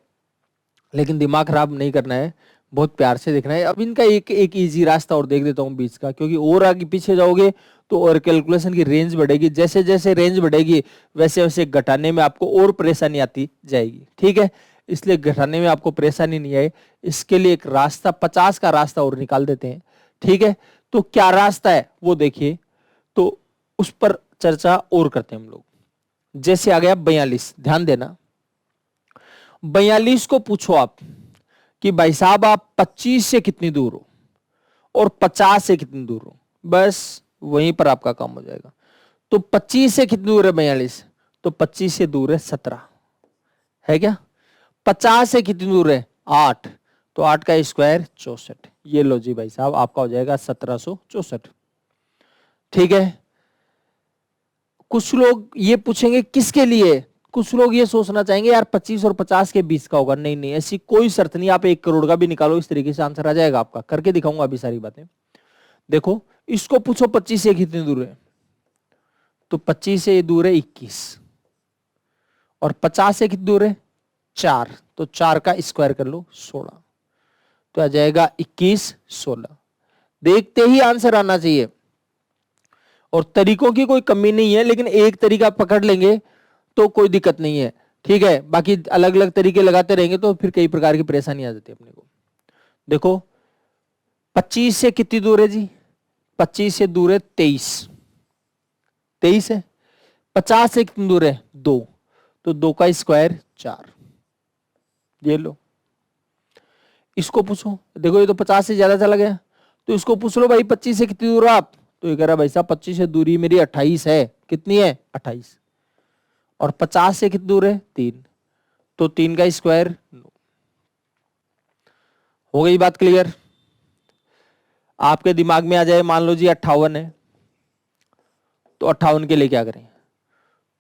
A: लेकिन दिमाग खराब नहीं करना है, बहुत प्यार से देखना है। अब इनका एक इजी रास्ता और देख देता हूं बीच का, क्योंकि और आगे पीछे जाओगे तो और कैलकुलेशन की रेंज बढ़ेगी, जैसे जैसे रेंज बढ़ेगी वैसे वैसे घटाने में आपको और परेशानी आती जाएगी। ठीक है, इसलिए घटाने में आपको परेशानी नहीं आए, इसके लिए एक रास्ता 50 का रास्ता और निकाल देते हैं। ठीक है, तो क्या रास्ता है वो देखिए, तो उस पर चर्चा और करते हैं हम लोग। जैसे आ गया 42, ध्यान देना, 42 को पूछो आप कि भाई साहब आप 25 से कितनी दूर हो और 50 से कितनी दूर हो, बस वहीं पर आपका काम हो जाएगा। तो 25 से कितनी दूर है 42, तो 25 से दूर है 17, है क्या। 50 से कितनी दूर है 8, तो 8 का स्क्वायर 64, ये लो जी भाई साहब आपका हो जाएगा 1764। ठीक है, कुछ लोग ये पूछेंगे किसके लिए, कुछ लोग ये सोचना चाहेंगे यार 25 और 50 के बीच का होगा। नहीं नहीं, ऐसी कोई शर्त नहीं, आप 1 करोड़ का भी निकालो, इस तरीके से आंसर आ जाएगा आपका। करके दिखाऊंगा अभी सारी बातें। देखो इसको पूछो 25 से कितनी दूर है, तो 25 से ये दूर है 21, और 50 से कितनी दूर है 4, तो 4 का स्क्वायर कर लो 16, तो आ जाएगा 21 16। देखते ही आंसर आना चाहिए, और तरीकों की कोई कमी नहीं है, लेकिन एक तरीका पकड़ लेंगे तो कोई दिक्कत नहीं है, ठीक है। बाकी अलग अलग तरीके लगाते रहेंगे तो फिर कई प्रकार की परेशानी आ जाती है अपने को। देखो 25 से कितनी दूर है जी, 25 से दूर है 23, 23 है। 50 से कितनी दूर है 2, तो 2 का स्क्वायर 4, ये लो। इसको पूछो, देखो ये तो 50 से ज्यादा चला गया, तो इसको पूछ लो भाई 25 से कितनी दूर हो आप, तो ये कह रहा भाई साहब 25 से दूरी मेरी 28 है, कितनी है 28, और 50 से कितनी दूर है 3, तो 3 का स्क्वायर 9। हो गई बात क्लियर। आपके दिमाग में आ जाए, मान लो जी 58 है, तो 58 के लिए क्या करें,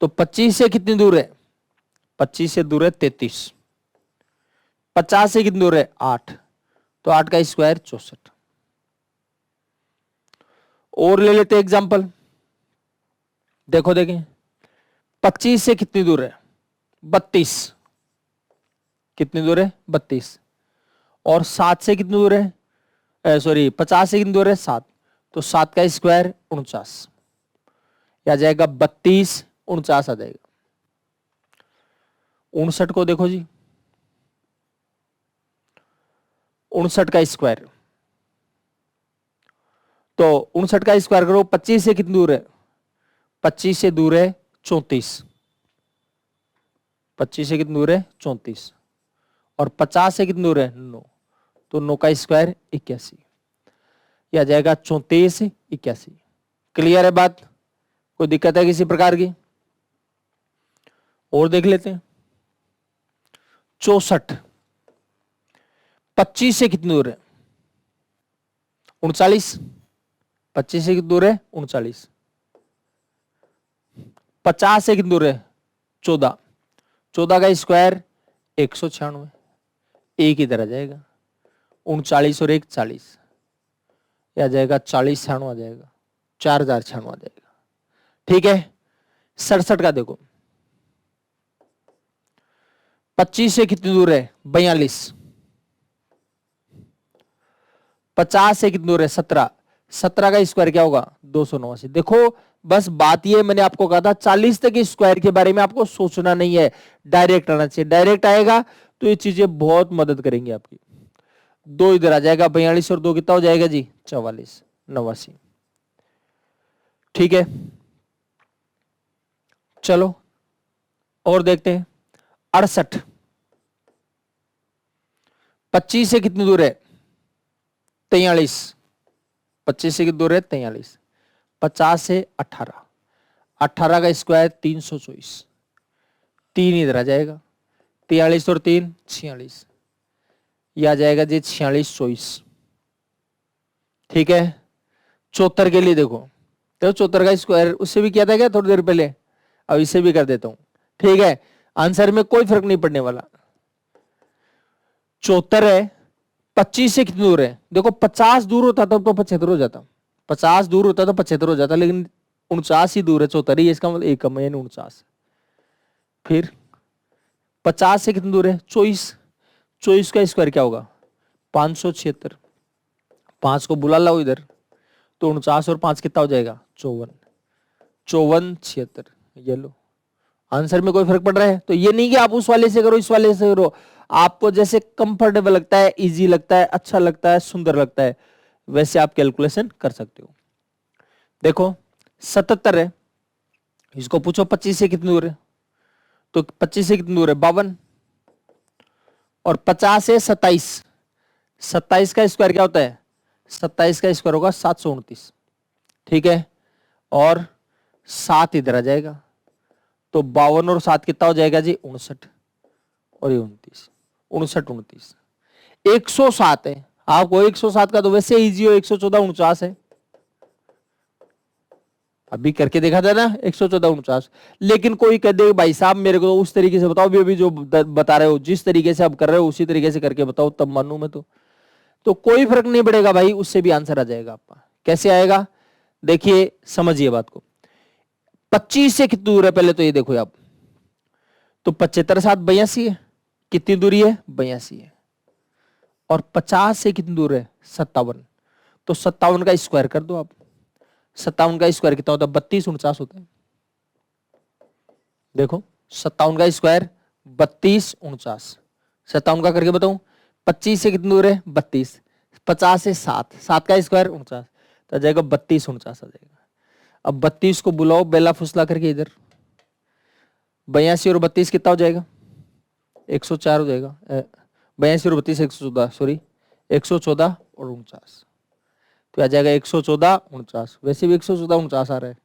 A: तो 25 से कितनी दूर है, 25 से दूर है 33, 50 से कितनी दूर है 8, तो 8 का स्क्वायर 64। और ले लेते एग्जांपल, देखो देखें 25 से कितनी दूर है 32, कितनी दूर है 32, और 7 से कितनी दूर है, सॉरी 50 से कितनी दूर है 7, तो 7 का स्क्वायर 49, आ जाएगा 32 49 आ जाएगा। 59 को देखो जी, 59 का स्क्वायर, तो 59 का स्क्वायर करो, 25 से कितनी दूर है, 25 से दूर है 34, 25 से कितनी दूर है 34, और 50 से कितनी दूर है 9, तो 9 का स्क्वायर 81, यह आ जाएगा 34 81। क्लियर है बात, कोई दिक्कत है किसी प्रकार की? और देख लेते हैं 64, 25 से कितनी दूर है 39, 25 से कितनी दूर है 39, 50 से कितनी दूर है 14, 14 का स्क्वायर 196, एक इधर आ जाएगा 39 और 1 40, यह आ जाएगा 40 96 आ जाएगा, 4096 आ जाएगा, ठीक है। 67 का देखो, 25 से कितनी दूर है 42, 50 से कितनी दूर है 17, 17 का स्क्वायर क्या होगा 289। देखो बस बात ये मैंने आपको कहा था 40 तक स्क्वायर के बारे में आपको सोचना नहीं है, डायरेक्ट आना चाहिए, डायरेक्ट आएगा तो ये चीजें बहुत मदद करेंगी आपकी। 2 इधर आ जाएगा 42 और 2 कितना हो जाएगा जी 44 89, ठीक है। चलो और देखते हैं 68, 25 से कितनी दूर है 43, 25 से कितनी दूर है 43, 50 से 18, 18 का स्क्वायर 324, 3 इधर आ जाएगा 43 और 3 46, यह आ जाएगा जी 46 24, ठीक है। 74 के लिए देखो, तो 74 का स्क्वायर उससे भी किया था क्या थोड़ी देर पहले, अब इसे भी कर देता हूं, ठीक है। आंसर में कोई फर्क नहीं पड़ने वाला। 74 है, 25 से कितनी दूर है, देखो 50 दूर होता तो 75 हो जाता, 50 दूर होता तो 75 हो जाता, लेकिन 49 ही दूर है, 74 ही, इसका मतलब एक कम है 49। फिर 50 से कितनी दूर है 24, 24 का स्क्वायर क्या होगा 576, 5 को बुला लाओ इधर, तो 49 और 5 कितना हो जाएगा 54, 54 76, ये लो। आंसर में कोई फर्क पड़ रहा है? तो ये नहीं कि आप उस वाले से करो इस वाले से करो, आपको जैसे कंफर्टेबल लगता है, इजी लगता है, अच्छा लगता है, सुंदर लगता है, वैसे आप कैलकुलेशन कर सकते हो। देखो 77 है, इसको पूछो 25 से कितनी दूर है, तो 25 से कितनी दूर है 52, और 50 से 27, 27 का स्क्वायर क्या होता है 27 का स्क्वायर होगा 729, ठीक है। और 7 इधर आ जाएगा, तो 52 और 7 कितना हो जाएगा जी 59, और ये 29, 59 29, 107 है। आपको 107 का तो वैसे इजी हो, 114 49 है, अभी करके देखा था ना 114 49। लेकिन कोई कह दे भाई साहब मेरे को उस तरीके से बताओ, भी अभी जो बता रहे हो जिस तरीके से आप कर रहे हो उसी तरीके से करके बताओ, तब मानू मैं तो कोई फर्क नहीं पड़ेगा भाई, उससे भी आंसर आ जाएगा आपका। कैसे आएगा देखिए, समझिए बात को। 25 से कितनी दूर है पहले तो ये देखो आप, तो 75 7 82 है, कितनी दूरी है 82 है, और 50 से कितनी दूर है 57, तो 57 का स्क्वायर कर दो आप, 57 का स्क्वायर कितना होता है 32 49 होता है। देखो 57 का स्क्वायर 32 49, 57 का करके बताऊं, 25 से कितनी दूर है 32, 50 से 7, 7 का स्क्वायर 49, तो आ जाएगा 32 49 आ जाएगा। अब 32 को बुलाओ बेला फुसला करके इधर, 82 और 32 कितना हो जाएगा 104 हो जाएगा, 82 और 32 114, सॉरी 114 और 49, तो आ जाएगा 114 49। वैसे भी 114 49 आ रहा है,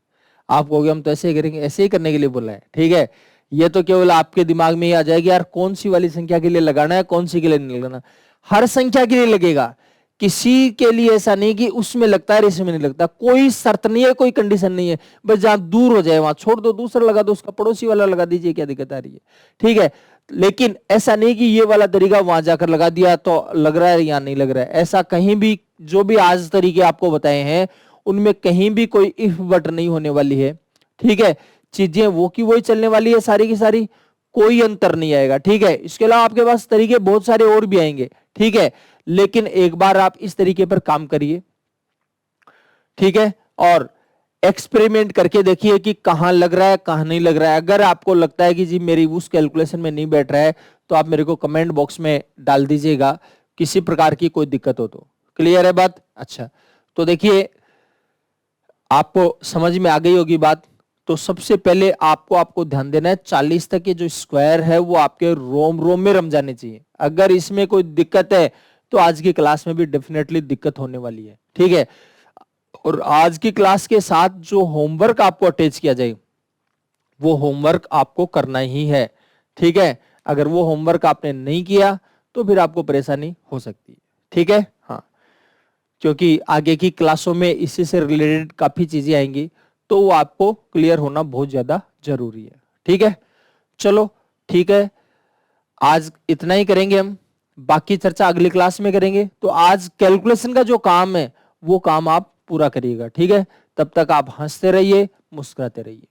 A: आप कहोगे हम तो ऐसे ही करेंगे, ऐसे ही करने के लिए बोला है, ठीक है। ये तो केवल आपके दिमाग में ही आ जाएगी यार कौन सी वाली संख्या के लिए लगाना है कौन सी के लिए नहीं लगाना, हर संख्या के लिए लगेगा, किसी के लिए ऐसा नहीं कि उसमें लगता है इसमें नहीं लगता, कोई शर्त नहीं है कोई कंडीशन नहीं है, बस जहां दूर हो जाए वहां छोड़ दो, दूसरा लगा दो, उसका पड़ोसी वाला लगा दीजिए, क्या दिक्कत आ रही है, ठीक है। लेकिन ऐसा नहीं कि ये वाला तरीका वहां जाकर लगा दिया तो लग रहा है या नहीं लग रहा है, ऐसा कहीं भी जो भी आज तरीके आपको बताए हैं उनमें कहीं भी कोई इफ बट नहीं होने वाली है, ठीक है। चीजें वो की वही चलने वाली है सारी की सारी, कोई अंतर नहीं आएगा, ठीक है। इसके अलावा आपके पास तरीके बहुत सारे और भी आएंगे, ठीक है, लेकिन एक बार आप इस तरीके पर काम करिए, ठीक है, और एक्सपेरिमेंट करके देखिए कि कहां लग रहा है कहां नहीं लग रहा है। अगर आपको लगता है कि जी मेरी उस कैलकुलेशन में नहीं बैठ रहा है तो आप मेरे को कमेंट बॉक्स में डाल दीजिएगा, किसी प्रकार की कोई दिक्कत हो तो। क्लियर है बात? अच्छा, तो देखिए आपको समझ में आ गई होगी बात। तो सबसे पहले आपको ध्यान देना है 40 तक के जो स्क्वायर है वो आपके रोम रोम में रम जाने चाहिए। अगर इसमें कोई दिक्कत है तो आज की क्लास में भी डेफिनेटली दिक्कत होने वाली है, ठीक है। और आज की क्लास के साथ जो होमवर्क आपको अटैच किया जाए वो होमवर्क आपको करना ही है, ठीक है। अगर वो होमवर्क आपने नहीं किया तो फिर आपको परेशानी हो सकती है, ठीक है। हाँ, क्योंकि आगे की क्लासों में इसी से रिलेटेड काफी चीजें आएंगी तो वो आपको क्लियर होना बहुत ज्यादा जरूरी है, ठीक है। चलो ठीक है, आज इतना ही करेंगे हम, बाकी चर्चा अगली क्लास में करेंगे। तो आज कैलकुलेशन का जो काम है वो काम आप पूरा करिएगा, ठीक है। तब तक आप हंसते रहिए मुस्कुराते रहिए।